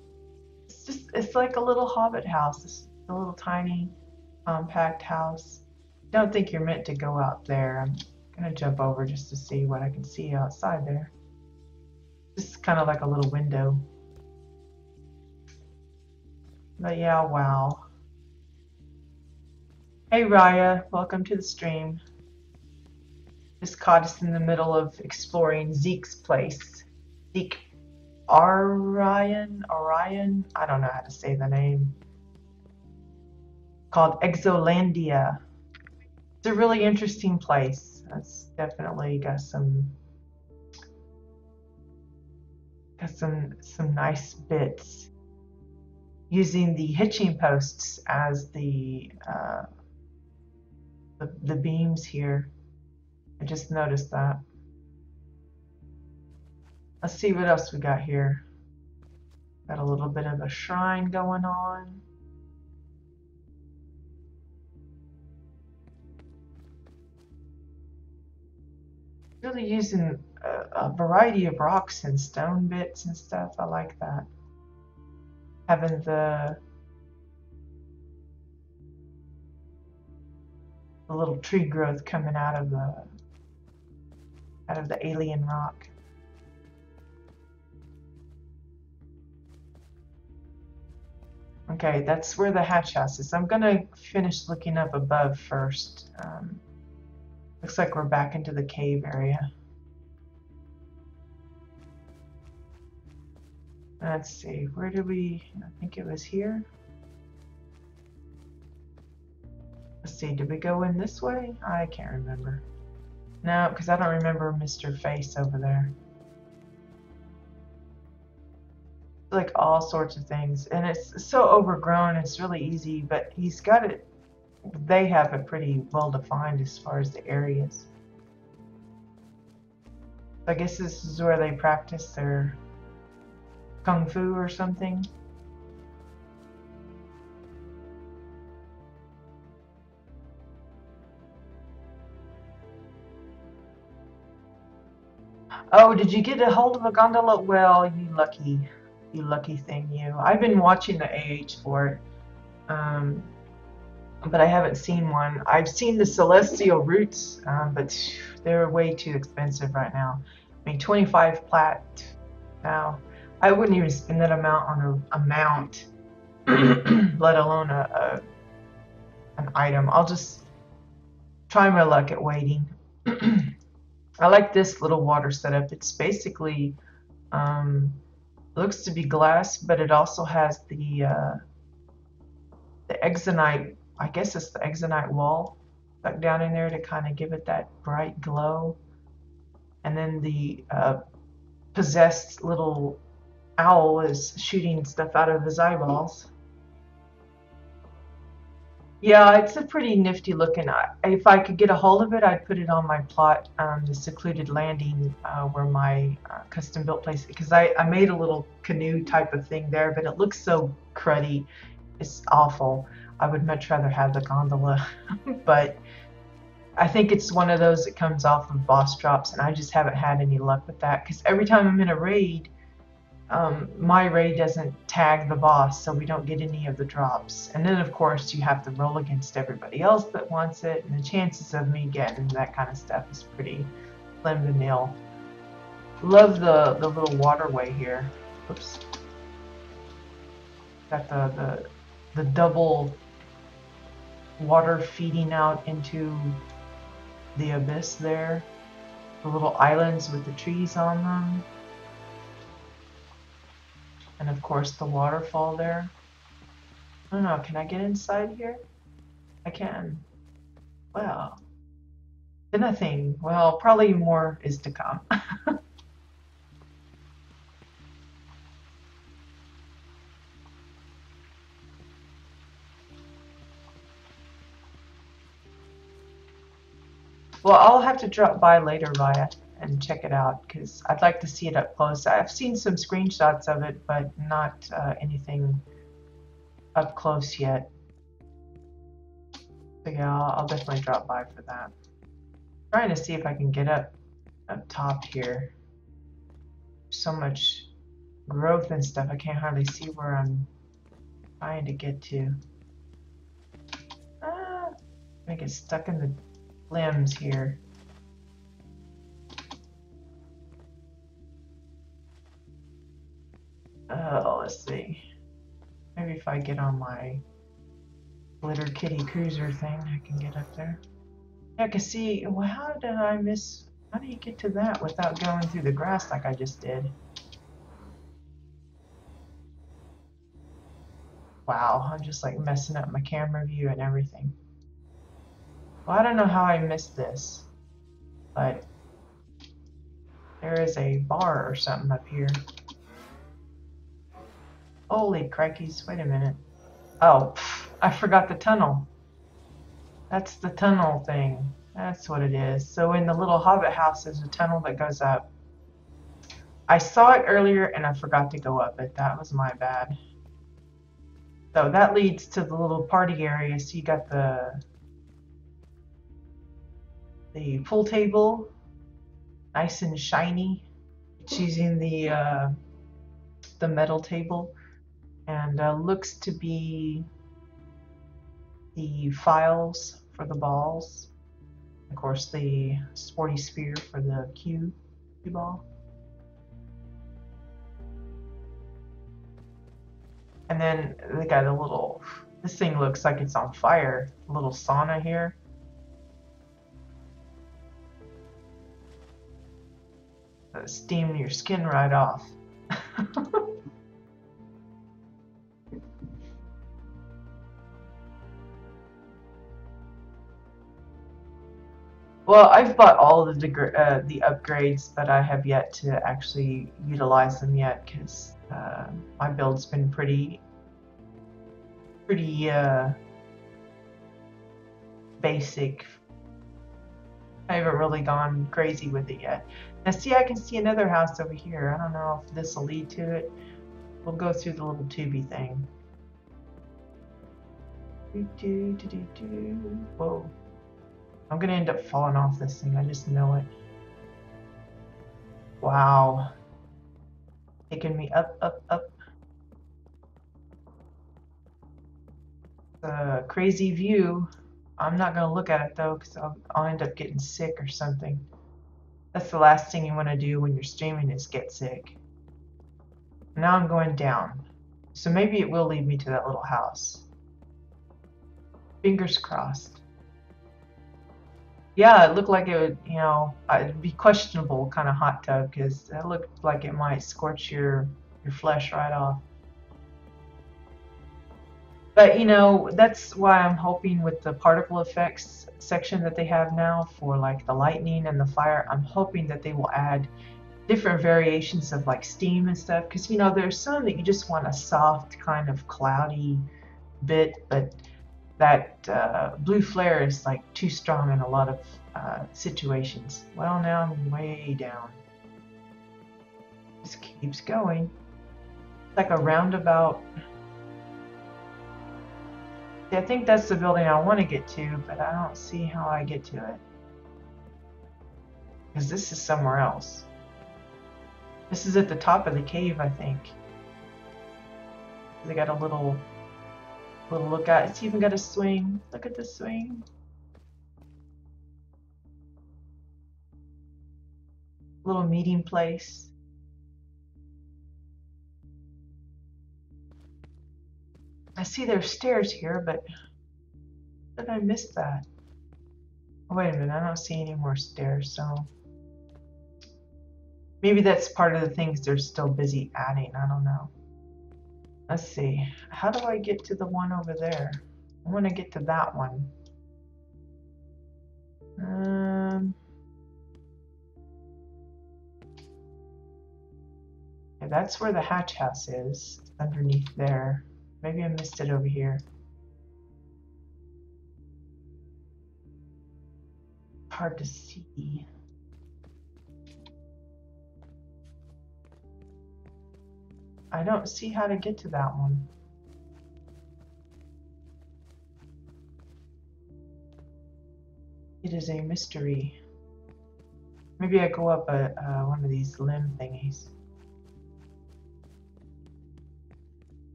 It's like a little hobbit house. It's a little tiny, compact house. Don't think you're meant to go out there. I'm gonna jump over just to see what I can see outside there. Just kind of like a little window. But yeah, wow. Hey Raya, welcome to the stream. Just caught us in the middle of exploring Zeke's place. Zeke Orion, I don't know how to say the name. Called Exolandia. It's a really interesting place. It's definitely got some nice bits. Using the hitching posts as the beams here. I just noticed that. Let's see what else we got here. Got a little bit of a shrine going on. Really using a variety of rocks and stone bits and stuff. I like that. Having the little tree growth coming out of the alien rock. Okay, that's where the hatch house is. I'm gonna finish looking up above first. Looks like we're back into the cave area. Let's see, where did we, I think it was here. Let's see, did we go in this way? I can't remember. No, because I don't remember Mr. Face over there. Like all sorts of things, and it's so overgrown, it's really easy, but he's got it, they have it pretty well defined as far as the areas. I guess this is where they practice their kung fu or something. Oh, did you get a hold of a gondola? Well, you lucky thing, you. I've been watching the AH for it, but I haven't seen one. I've seen the celestial routes, but they're way too expensive right now. I mean, 25 plat. Now, I wouldn't even spend that amount on a mount, let alone a an item. I'll just try my luck at waiting. I like this little water setup. It's basically looks to be glass, but it also has the Exonite. I guess it's the Exonite wall stuck down in there to kind of give it that bright glow. And then the possessed little owl is shooting stuff out of his eyeballs. Yeah, it's a pretty nifty looking. If I could get a hold of it, I'd put it on my plot, the secluded landing where my custom built place, because I made a little canoe type of thing there, but it looks so cruddy. It's awful. I would much rather have the gondola, but I think it's one of those that comes off of boss drops, and I just haven't had any luck with that, because every time I'm in a raid, my raid doesn't tag the boss, so we don't get any of the drops. And then, of course, you have to roll against everybody else that wants it, and the chances of me getting that kind of stuff is pretty slim to nil. Love the little waterway here. Oops. Got the double water feeding out into the abyss there. The little islands with the trees on them. And of course the waterfall there. I don't know, can I get inside here? I can. Well, nothing. Well, probably more is to come. Well, I'll have to drop by later, Raya, and check it out, because I'd like to see it up close. I've seen some screenshots of it, but not anything up close yet. So yeah, I'll definitely drop by for that. Trying to see if I can get up top here. So much growth and stuff, I can't hardly see where I'm trying to get to. I get stuck in the limbs here. Oh, let's see. Maybe if I get on my glitter kitty cruiser thing, I can get up there. Yeah, I can see. Well, how did I miss? How do you get to that without going through the grass like I just did? Wow, I'm just like messing up my camera view and everything. Well, I don't know how I missed this, but there is a bar or something up here. Holy crikeys, wait a minute. Oh, I forgot the tunnel. That's the tunnel thing. That's what it is. So in the little hobbit house, there's a tunnel that goes up. I saw it earlier and I forgot to go up it. That was my bad. So that leads to the little party area. So you got the pool table, nice and shiny. It's using the metal table, and looks to be the files for the balls. Of course, the sporty spear for the cue ball. And then they got a little, this thing looks like it's on fire, a little sauna here. Steam your skin right off. Well, I've bought all of the upgrades, but I have yet to actually utilize them yet, because my build's been pretty basic. I haven't really gone crazy with it yet. Now see, I can see another house over here. I don't know if this will lead to it. We'll go through the little tubey thing. Whoa. I'm gonna end up falling off this thing, I just know it. Wow. Taking me up, up, up. A crazy view. I'm not gonna look at it though, because I'll end up getting sick or something. That's the last thing you want to do when you're streaming, is get sick. Now I'm going down. So maybe it will lead me to that little house. Fingers crossed. Yeah, it looked like it would, it'd be questionable kind of hot tub because it looked like it might scorch your flesh right off. But that's why I'm hoping with the particle effects section that they have now for like the lightning and the fire, I'm hoping that they will add different variations of like steam and stuff because there's some that you just want a soft kind of cloudy bit, but that blue flare is like too strong in a lot of situations. Well, now I'm way down. This keeps going. It's like a roundabout. I think that's the building I want to get to, but I don't see how I get to it. Because this is somewhere else. This is at the top of the cave, I think. They got a little look out. It's even got a swing. Look at the swing. Little meeting place. I see there's stairs here, but did I miss that? Oh, wait a minute, I don't see any more stairs, so maybe that's part of the things they're still busy adding. I don't know. Let's see. How do I get to the one over there? I want to get to that one. Yeah, that's where the hatch house is, underneath there. Maybe I missed it over here. Hard to see. I don't see how to get to that one. It is a mystery. Maybe I go up one of these limb thingies.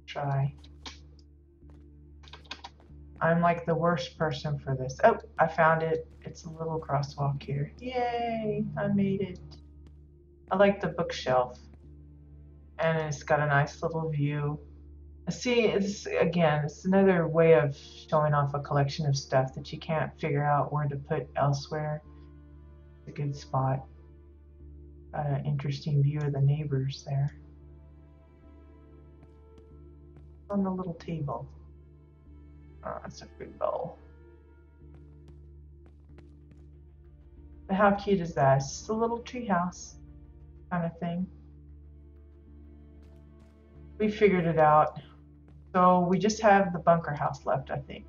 Try. I'm like the worst person for this. Oh, I found it. It's a little crosswalk here. Yay, I made it. I like the bookshelf. And it's got a nice little view. See, it's another way of showing off a collection of stuff that you can't figure out where to put elsewhere. It's a good spot. Got an interesting view of the neighbors there. On the little table. Oh, that's a fruit bowl. But how cute is that? It's just a little treehouse kind of thing. We figured it out. So we just have the bunker house left, I think.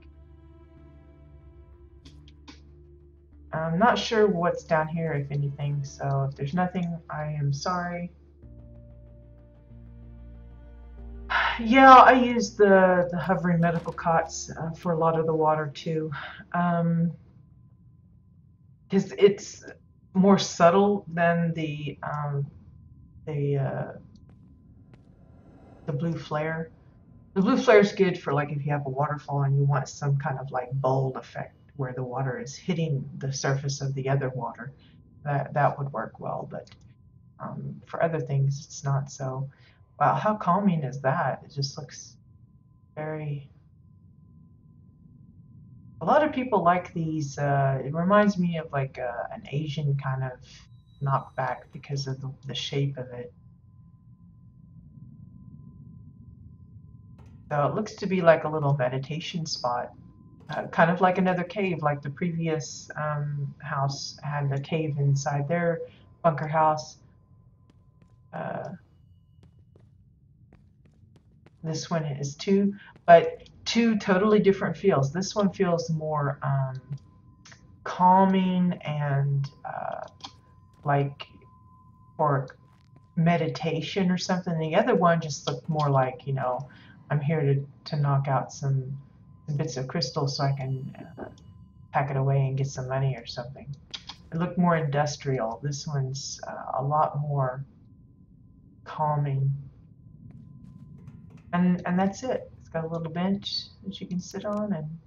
I'm not sure what's down here, if anything, so if there's nothing, I am sorry. Yeah, I use the hovering medical cots for a lot of the water too, because it's more subtle than the blue flare. The blue flare is good for like if you have a waterfall and you want some kind of like bold effect where the water is hitting the surface of the other water. That would work well, but for other things it's not so. Wow, how calming is that? It just looks very... A lot of people like these. It reminds me of like an Asian kind of knockback because of the shape of it. So it looks to be like a little meditation spot. Kind of like another cave, like the previous house had a cave inside their bunker house. This one is two totally different feels. This one feels more calming and like for meditation or something. The other one just looked more like, I'm here to knock out some bits of crystal so I can pack it away and get some money or something. It looked more industrial. This one's a lot more calming. And that's it. It's got a little bench that you can sit on and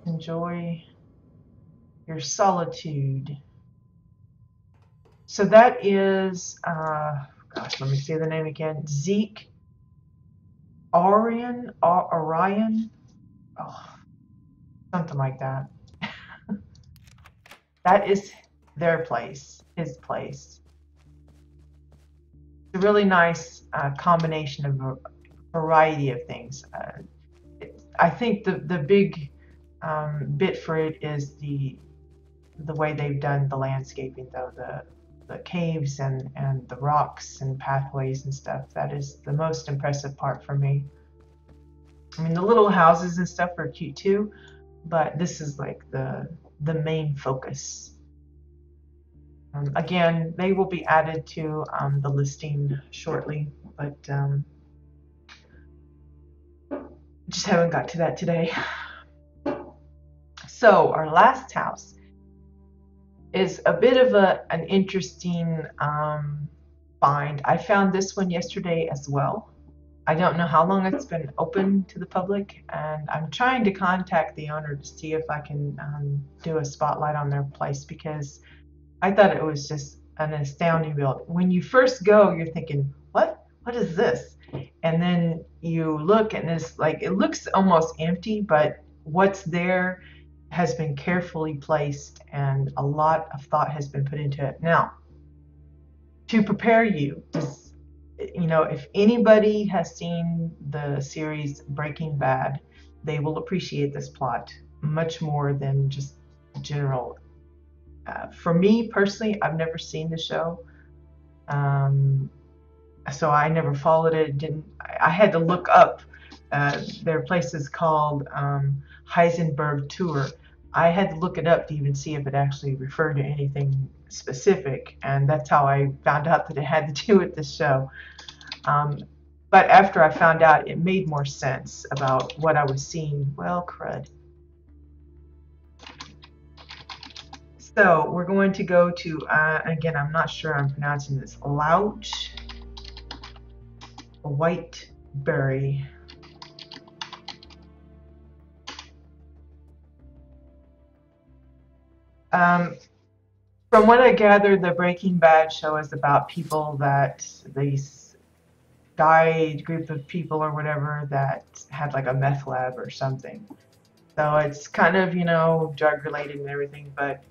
enjoy your solitude. So that is, gosh, let me say the name again. Orion, oh, something like that. That is their place, his place. It's a really nice combination of a variety of things. I think the big bit for it is the way they've done the landscaping, though, the caves and the rocks and pathways and stuff. That is the most impressive part for me. I mean, the little houses and stuff are cute too, but this is like the main focus. Again, they will be added to the listing shortly, but just haven't got to that today. So our last house is a bit of an interesting find. I found this one yesterday as well. I don't know how long it's been open to the public, and I'm trying to contact the owner to see if I can do a spotlight on their place, because I thought it was just an astounding build. When you first go, you're thinking, what is this? And then you look and it's like, it looks almost empty, but what's there has been carefully placed and a lot of thought has been put into it. Now, to prepare you, if anybody has seen the series Breaking Bad, they will appreciate this plot much more than just general. For me personally, I've never seen the show, so I never followed it. I had to look up. There are places called Heisenberg Tour. I had to look it up to even see if it actually referred to anything specific, and that's how I found out that it had to do with this show. But after I found out, it made more sense about what I was seeing. Well, crud. So we're going to go to, again, I'm not sure I'm pronouncing this, Louch Whiteberry. From what I gather, the Breaking Bad show is about people that these group of people or whatever that had like a meth lab or something. So it's kind of, drug related and everything, but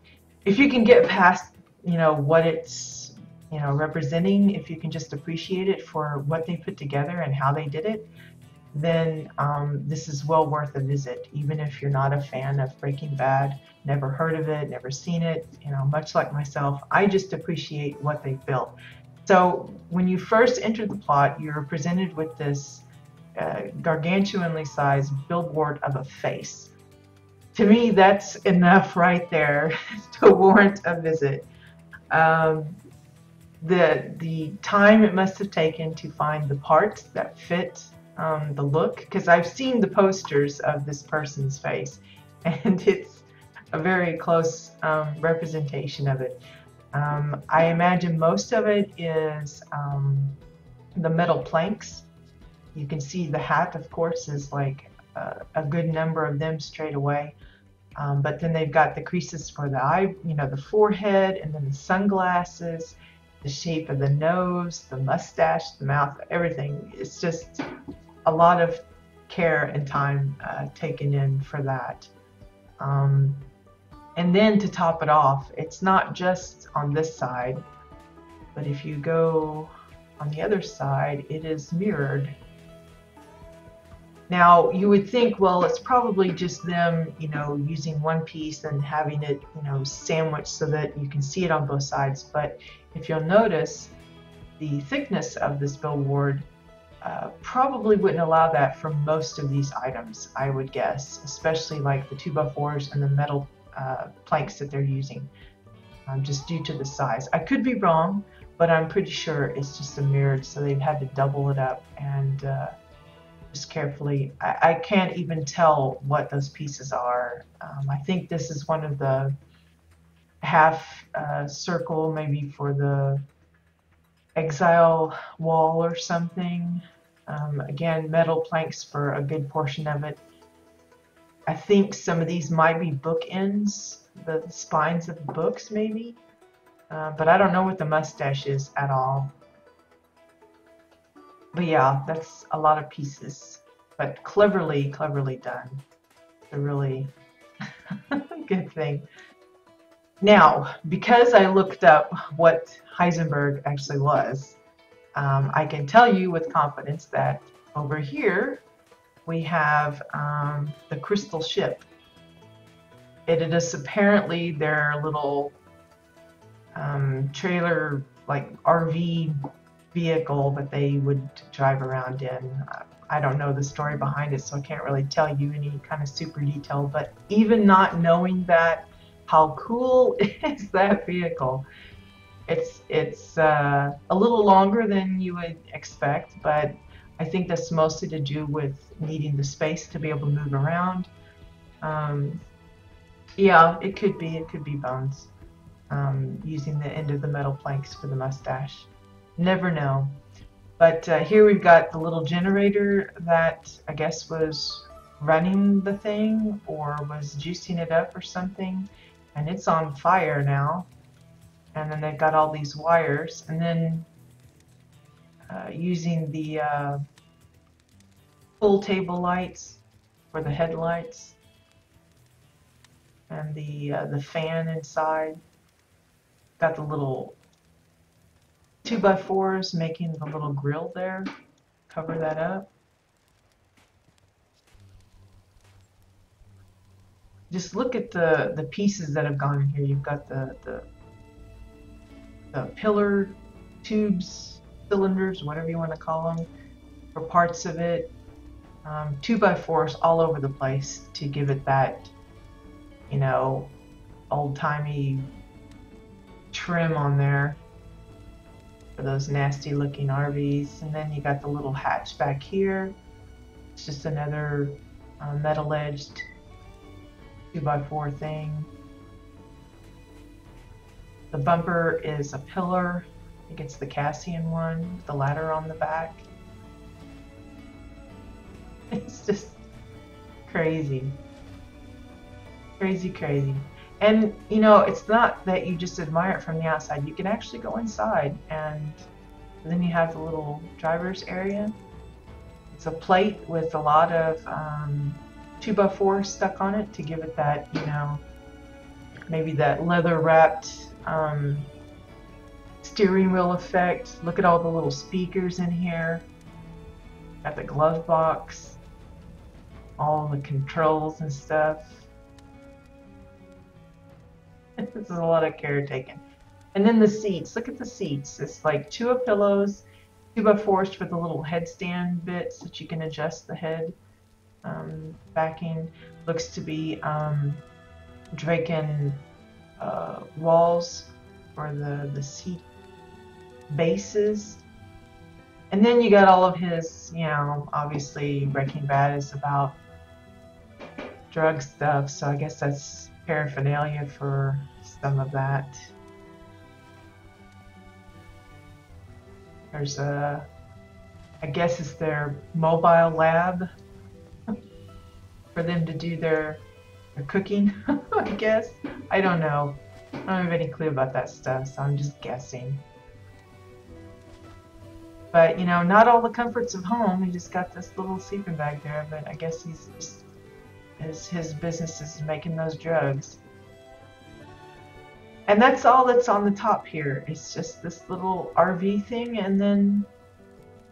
if you can get past, what it's, representing, if you can just appreciate it for what they put together and how they did it, then this is well worth a visit, even if you're not a fan of Breaking Bad, never heard of it, never seen it, much like myself. I just appreciate what they built. So when you first enter the plot, you're presented with this gargantuanly sized billboard of a face. To me, that's enough right there to warrant a visit. The time it must have taken to find the parts that fit the look, because I've seen the posters of this person's face, and it's a very close representation of it. I imagine most of it is the metal planks. You can see the hat, of course, is like a good number of them straight away. But then they've got the creases for the eye, the forehead, and then the sunglasses, the shape of the nose, the mustache, the mouth, everything. It's just a lot of care and time taken in for that. And then to top it off, it's not just on this side, but if you go on the other side, it is mirrored. Now, you would think, well, it's probably just them, using one piece and having it, sandwiched so that you can see it on both sides. But if you'll notice, the thickness of this billboard probably wouldn't allow that for most of these items, I would guess, especially like the 2x4s and the metal planks that they're using, just due to the size. I could be wrong, but I'm pretty sure it's just a mirrored, so they've had to double it up and just carefully. I can't even tell what those pieces are. I think this is one of the half circle, maybe for the Exile wall or something. Again, metal planks for a good portion of it. I think some of these might be bookends, the spines of the books maybe, but I don't know what the mustache is at all. But yeah, that's a lot of pieces, but cleverly done. A really good thing. Now, because I looked up what Heisenberg actually was, I can tell you with confidence that over here we have the crystal ship. It is apparently their little trailer, like RV vehicle that they would drive around in. I don't know the story behind it, so I can't really tell you any kind of super detail, but even not knowing that, how cool is that vehicle? It's a little longer than you would expect, but I think that's mostly to do with needing the space to be able to move around. Yeah, it could be Bones, using the end of the metal planks for the mustache. Never know. But here we've got the little generator that I guess was running the thing or was juicing it up or something, and it's on fire now. And then they've got all these wires, and then using the full table lights for the headlights, and the fan inside. Got the little 2x4s making the little grill there. Cover that up. Just look at the pieces that have gone in here. You've got the pillar tubes, cylinders, whatever you want to call them, for parts of it. 2x4s all over the place to give it that, you know, old-timey trim on there for those nasty looking RVs. And then you got the little hatch back here. It's just another metal edged 2x4 thing. The bumper is a pillar. I think it's the Cassian one with the ladder on the back. It's just crazy. Crazy, crazy. And, you know, it's not that you just admire it from the outside. You can actually go inside, and then you have the little driver's area. It's a plate with a lot of 2x4 stuck on it to give it that, you know, maybe that leather-wrapped steering wheel effect. Look at all the little speakers in here. Got the glove box, all the controls and stuff. This is a lot of care taken. And then the seats. Look at the seats. It's like 2 pillows, 2x4s for the little headstand bits that you can adjust the head backing. Looks to be Draken walls for the seat bases. And then you got all of his, you know, obviously Breaking Bad is about drug stuff, so I guess that's paraphernalia for some of that. There's a, I guess it's their mobile lab for them to do their cooking, I guess. I don't know. I don't have any clue about that stuff, so I'm just guessing. But, you know, not all the comforts of home. He just got this little sleeping bag there, but I guess he's just, his business is making those drugs. And that's all that's on the top here. It's just this little RV thing and then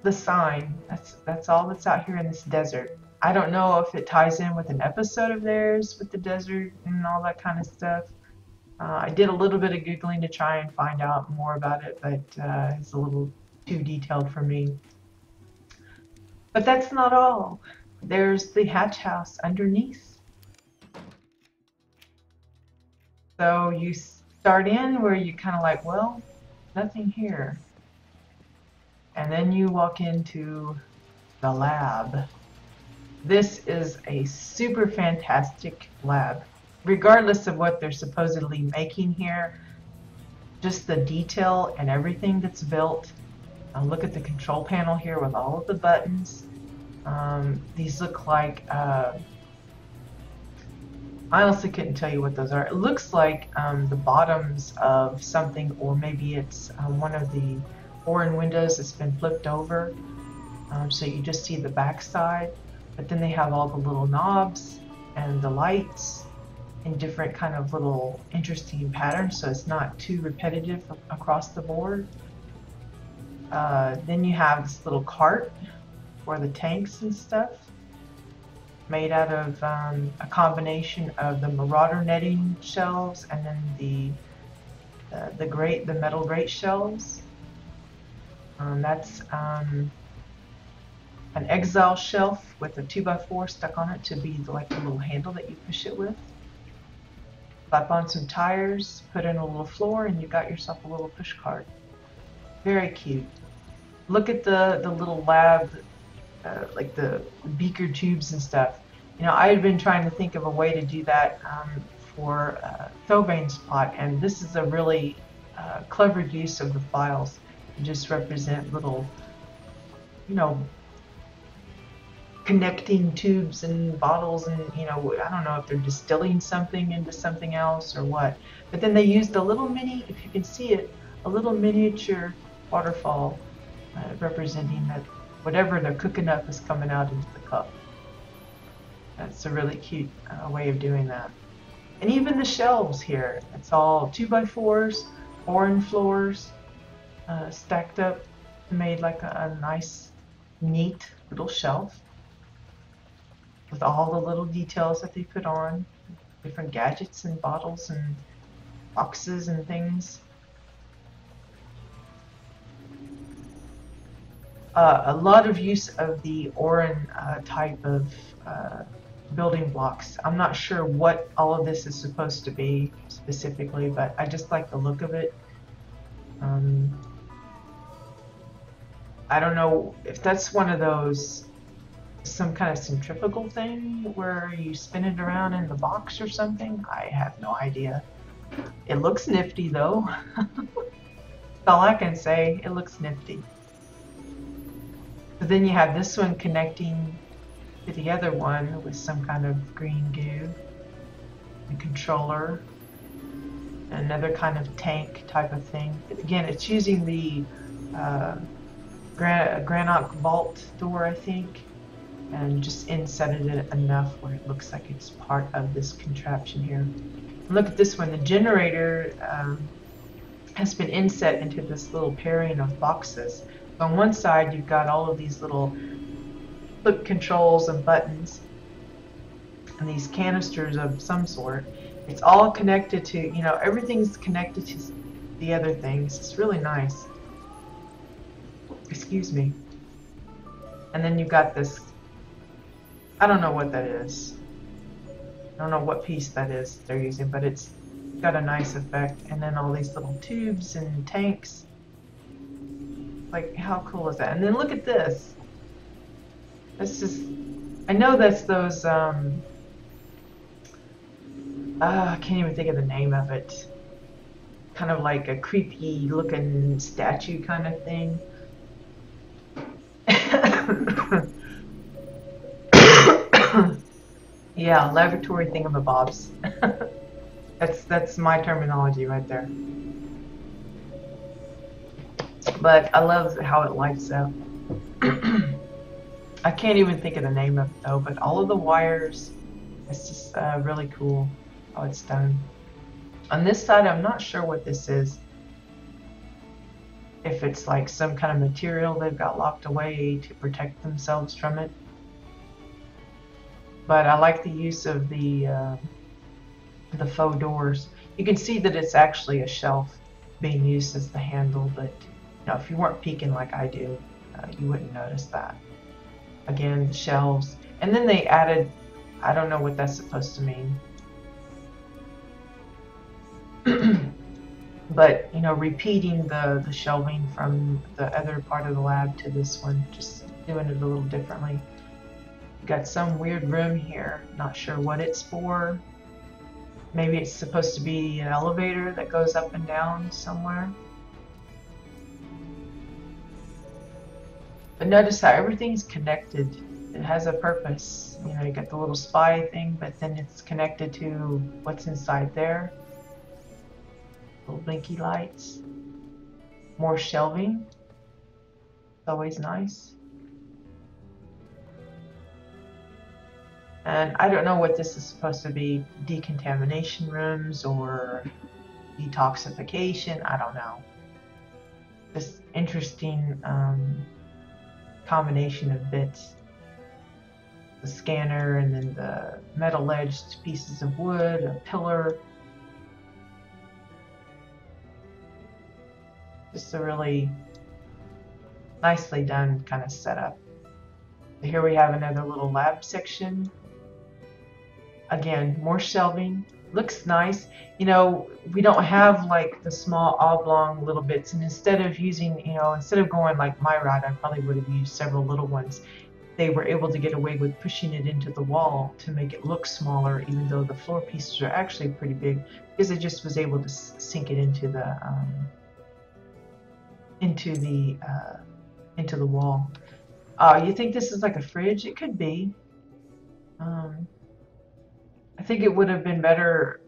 the sign. That's all that's out here in this desert. I don't know if it ties in with an episode of theirs with the desert and all that kind of stuff. I did a little bit of Googling to try and find out more about it, but it's a little too detailed for me. But that's not all. There's the hatch house underneath. So you start in where you kind of like, well, nothing here. And then you walk into the lab. This is a super fantastic lab. Regardless of what they're supposedly making here, just the detail and everything that's built. Look at the control panel here with all of the buttons. These look like, I honestly couldn't tell you what those are. It looks like the bottoms of something, or maybe it's one of the foreign windows that's been flipped over. So you just see the back side, but then they have all the little knobs and the lights in different kind of little interesting patterns, so it's not too repetitive across the board. Then you have this little cart for the tanks and stuff, made out of a combination of the Marauder netting shelves and then the metal grate shelves. That's an Exile shelf with a 2x4 stuck on it to be like the little handle that you push it with. Slap on some tires, put in a little floor, and you got yourself a little push cart. Very cute. Look at the little lab, like the beaker tubes and stuff. You know, I had been trying to think of a way to do that for Thobane's pot, and this is a really clever use of the files to just represent little, you know, connecting tubes and bottles, and you know, I don't know if they're distilling something into something else or what, but then they used a little mini, if you can see it, a little miniature waterfall representing that whatever they're cooking up is coming out into the cup. That's a really cute way of doing that. And even the shelves here, it's all 2x4s, orange floors, stacked up, made like a nice, neat little shelf with all the little details that they put on, different gadgets and bottles and boxes and things. A lot of use of the Oran type of building blocks. I'm not sure what all of this is supposed to be specifically, but I just like the look of it. I don't know if that's one of those, some kind of centrifugal thing where you spin it around in the box or something. I have no idea. It looks nifty though. That's all I can say. It looks nifty. So then you have this one connecting to the other one with some kind of green goo, a controller, another kind of tank type of thing. Again, it's using the granite vault door, I think, and just insetted it enough where it looks like it's part of this contraption here. Look at this one. The generator has been inset into this little pairing of boxes. On one side, you've got all of these little flip controls and buttons and these canisters of some sort. It's all connected to, you know, everything's connected to the other things. It's really nice. Excuse me. And then you've got this, I don't know what that is. I don't know what piece that is they're using, but it's got a nice effect. And then all these little tubes and tanks. Like, how cool is that? And then look at this. This is, I know that's those, I can't even think of the name of it. Kind of like a creepy looking statue kind of thing. Yeah, laboratory thingamabobs. That's my terminology right there. But I love how it lights up. I can't even think of the name of it though, but all of the wires, it's just really cool how it's done. On this side, I'm not sure what this is. If it's like some kind of material they've got locked away to protect themselves from it. But I like the use of the faux doors. You can see that it's actually a shelf being used as the handle, but you know, if you weren't peeking like I do, you wouldn't notice that. Again, the shelves. And then they added, I don't know what that's supposed to mean. But, you know, repeating the shelving from the other part of the lab to this one, just doing it a little differently. Got some weird room here, not sure what it's for. Maybe it's supposed to be an elevator that goes up and down somewhere. But notice how everything's connected. It has a purpose. You know, you got the little spy thing, but then it's connected to what's inside there. Little blinky lights. More shelving. It's always nice. And I don't know what this is supposed to be, decontamination rooms or detoxification, I don't know. This interesting combination of bits. The scanner and then the metal edged pieces of wood, a pillar. Just a really nicely done kind of setup. Here we have another little lab section. Again, more shelving. Looks nice. You know, we don't have like the small oblong little bits, and instead of using, you know, instead of going like my route, I probably would have used several little ones. They were able to get away with pushing it into the wall to make it look smaller, even though the floor pieces are actually pretty big, because it just was able to sink it into the wall. You think this is like a fridge? It could be. I think it would have been better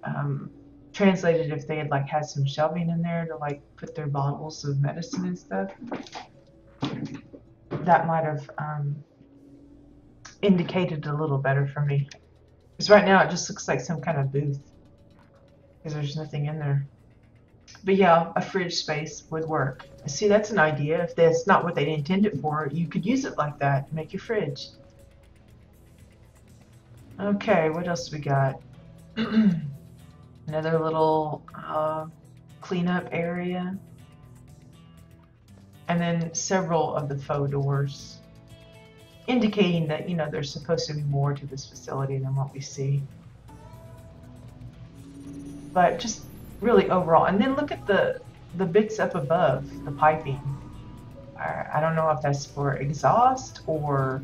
translated if they had like had some shelving in there to like put their bottles of medicine and stuff. That might have indicated a little better for me. Because right now it just looks like some kind of booth, because there's nothing in there. But yeah, a fridge space would work. See, that's an idea. If that's not what they intended for, you could use it like that. Make your fridge. Okay, what else we got? Another little cleanup area. And then several of the faux doors, indicating that, you know, there's supposed to be more to this facility than what we see. But just really overall. And then look at the bits up above, the piping. I don't know if that's for exhaust, or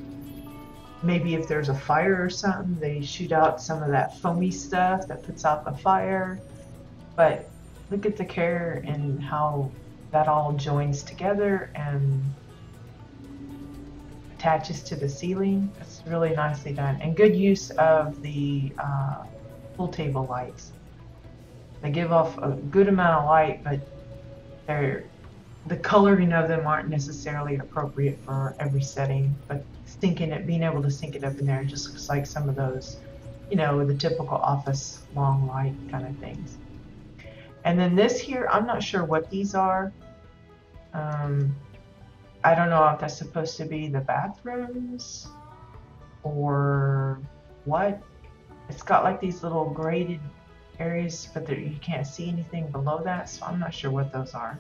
maybe if there's a fire or something, they shoot out some of that foamy stuff that puts out the fire. But look at the care and how that all joins together and attaches to the ceiling. It's really nicely done, and good use of the pool table lights. They give off a good amount of light, but the coloring of them aren't necessarily appropriate for every setting. But being able to sink it up in there, it just looks like some of those, you know, the typical office long light kind of things. And then this here, I'm not sure what these are. I don't know if that's supposed to be the bathrooms or what. It's got like these little graded areas, but you can't see anything below that, so I'm not sure what those are.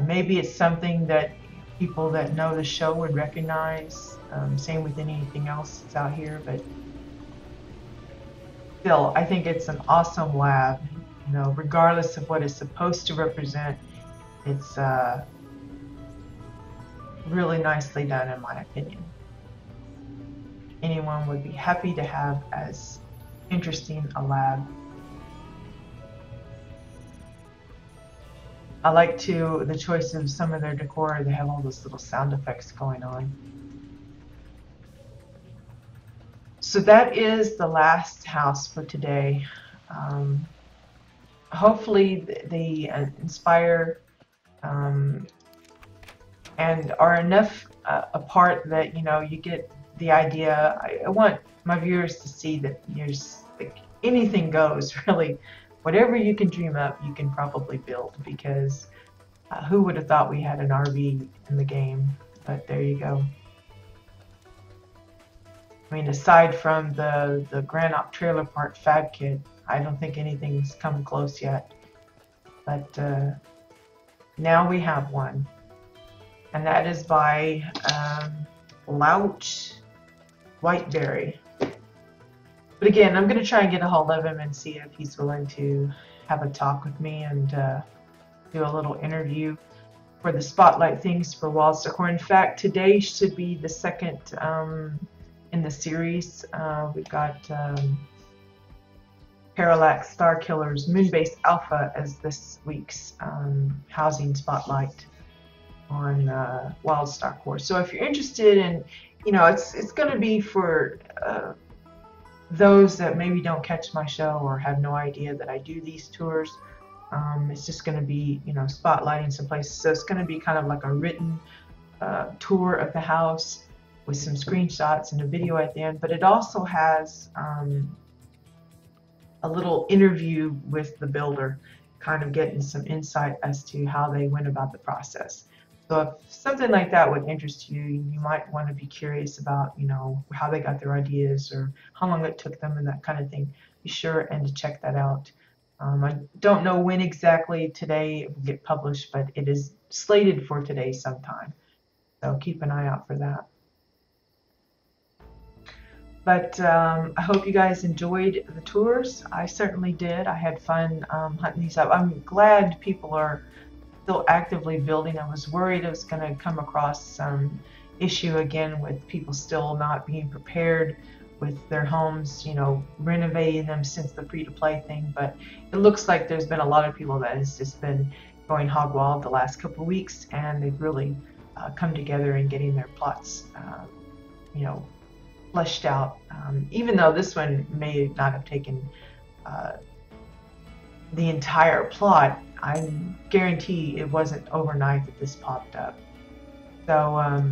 Maybe it's something that people that know the show would recognize. Same with anything else that's out here, but still, I think it's an awesome lab. You know, regardless of what it's supposed to represent, it's really nicely done, in my opinion. Anyone would be happy to have as interesting a lab. I like the choice of some of their decor. They have all those little sound effects going on. So that is the last house for today. Hopefully they inspire and are enough apart that, you know, you get the idea. I want my viewers to see that there's like, anything goes, really. Whatever you can dream up, you can probably build, because who would have thought we had an RV in the game? But there you go. I mean, aside from the Grand Op Trailer Park Fab Kit, I don't think anything's come close yet. But now we have one. And that is by Louch Whiteberry. But again, I'm going to try and get a hold of him and see if he's willing to have a talk with me and do a little interview for the Spotlight Things for WildStar. In fact, today should be the second in the series. We've got Parallax Star Killer's Moonbase Alpha as this week's housing spotlight on WildStar course. So if you're interested in, you know, it's going to be for those that maybe don't catch my show or have no idea that I do these tours. It's just going to be, you know, spotlighting some places. So it's going to be kind of like a written tour of the house. with some screenshots and a video at the end, but it also has a little interview with the builder, kind of getting some insight as to how they went about the process. So if something like that would interest you, you might want to be curious about, you know, how they got their ideas or how long it took them and that kind of thing. Be sure and to check that out. I don't know when exactly today it will get published, but it is slated for today sometime. So keep an eye out for that. But I hope you guys enjoyed the tours. I certainly did. I had fun hunting these up. I'm glad people are still actively building. I was worried I was going to come across some issue again with people still not being prepared with their homes, you know, renovating them since the free-to-play thing. But it looks like there's been a lot of people that has just been going hog wild the last couple of weeks, and they've really come together and getting their plots, you know, fleshed out. Even though this one may not have taken the entire plot, I guarantee it wasn't overnight that this popped up. So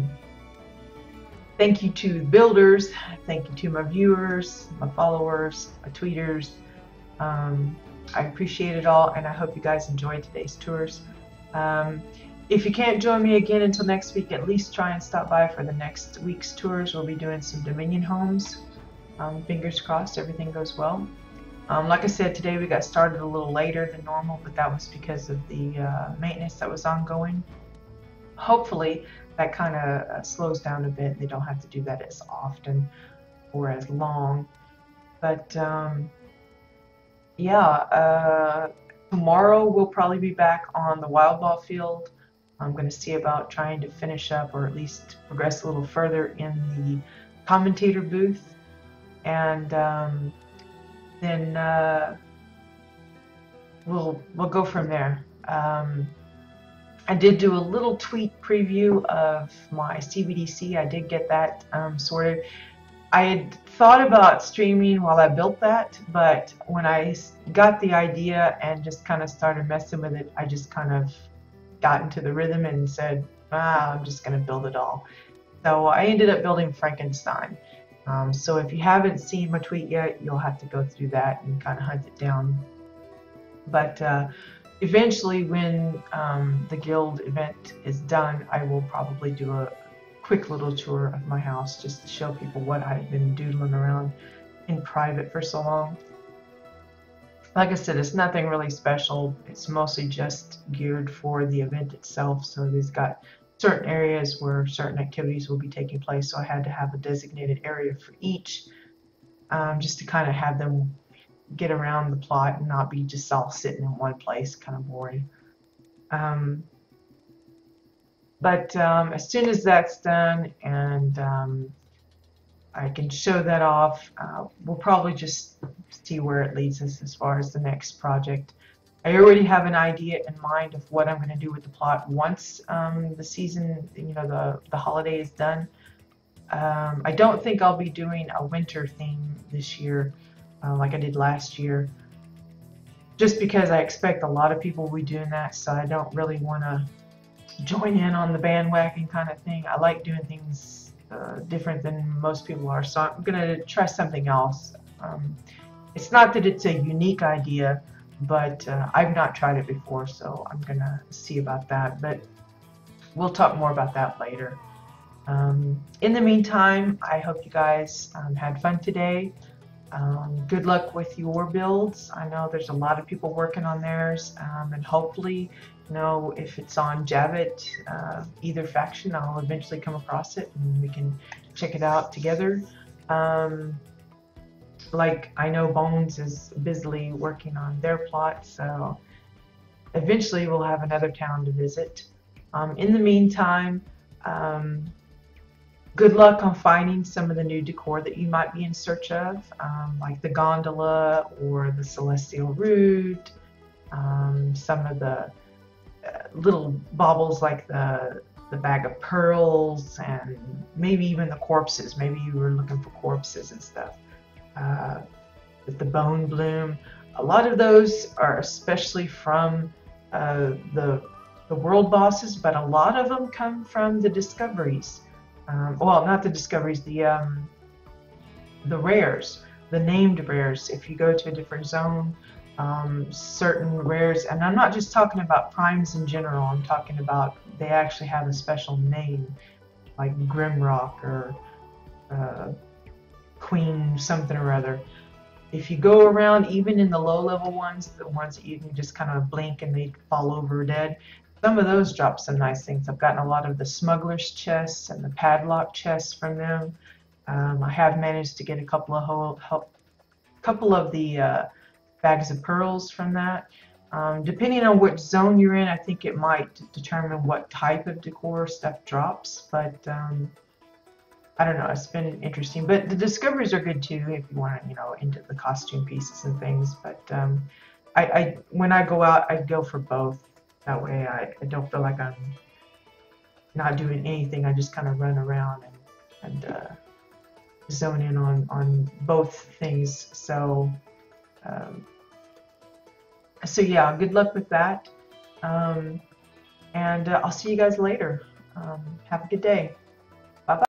thank you to the builders, thank you to my viewers, my followers, my tweeters. I appreciate it all, and I hope you guys enjoyed today's tours. If you can't join me again until next week, at least try and stop by for the next week's tours. We'll be doing some Dominion homes. Fingers crossed everything goes well. Like I said, today we got started a little later than normal, but that was because of the maintenance that was ongoing. Hopefully that kind of slows down a bit. They don't have to do that as often or as long. But yeah, tomorrow we'll probably be back on the wild ball field. I'm going to see about trying to finish up or at least progress a little further in the commentator booth. And then we'll go from there. I did do a little tweet preview of my CBDC. I did get that sorted. I had thought about streaming while I built that, but when I got the idea and just kind of started messing with it, I just kind of got into the rhythm and said, I'm just going to build it all. So I ended up building Frankenstein. So if you haven't seen my tweet yet, you'll have to go through that and kind of hunt it down. But eventually when the guild event is done, I will probably do a quick little tour of my house just to show people what I've been doodling around in private for so long. Like I said, it's nothing really special. It's mostly just geared for the event itself. So they've got certain areas where certain activities will be taking place. So I had to have a designated area for each, just to kind of have them get around the plot and not be just all sitting in one place, kind of boring. But as soon as that's done and I can show that off, we'll probably just see where it leads us as far as the next project. I already have an idea in mind of what I'm going to do with the plot once the season, you know, the holiday is done. I don't think I'll be doing a winter theme this year like I did last year, just because I expect a lot of people will be doing that, so I don't really want to join in on the bandwagon kind of thing. I like doing things different than most people are, so I'm going to try something else. It's not that it's a unique idea, but I've not tried it before, so I'm going to see about that, but we'll talk more about that later. In the meantime, I hope you guys had fun today. Good luck with your builds. I know there's a lot of people working on theirs, and hopefully, you know, if it's on Jabbit, either faction, I'll eventually come across it and we can check it out together. Like I know Bones is busily working on their plot, so eventually we'll have another town to visit. In the meantime, good luck on finding some of the new decor that you might be in search of, like the gondola or the celestial route, some of the little baubles like the bag of pearls, and maybe even the corpses. Maybe you were looking for corpses and stuff. With the bone bloom, a lot of those are especially from the world bosses, but a lot of them come from the discoveries. well, not the discoveries, the rares, the named rares. If you go to a different zone, certain rares, and I'm not just talking about primes in general, I'm talking about they actually have a special name, like Grimrock or Queen something or other. If you go around, even in the low level ones, the ones that you can just kind of blink and they fall over dead, some of those drop some nice things. I've gotten a lot of the smuggler's chests and the padlock chests from them. I have managed to get a couple of the bags of pearls from that. Depending on which zone you're in, I think it might determine what type of decor stuff drops. But I don't know. It's been interesting. But the discoveries are good too if you want to, into the costume pieces and things. But I when I go out, I go for both. That way, I don't feel like I'm not doing anything. I just kind of run around and zone in on both things. So so yeah, good luck with that. And I'll see you guys later. Have a good day. Bye bye.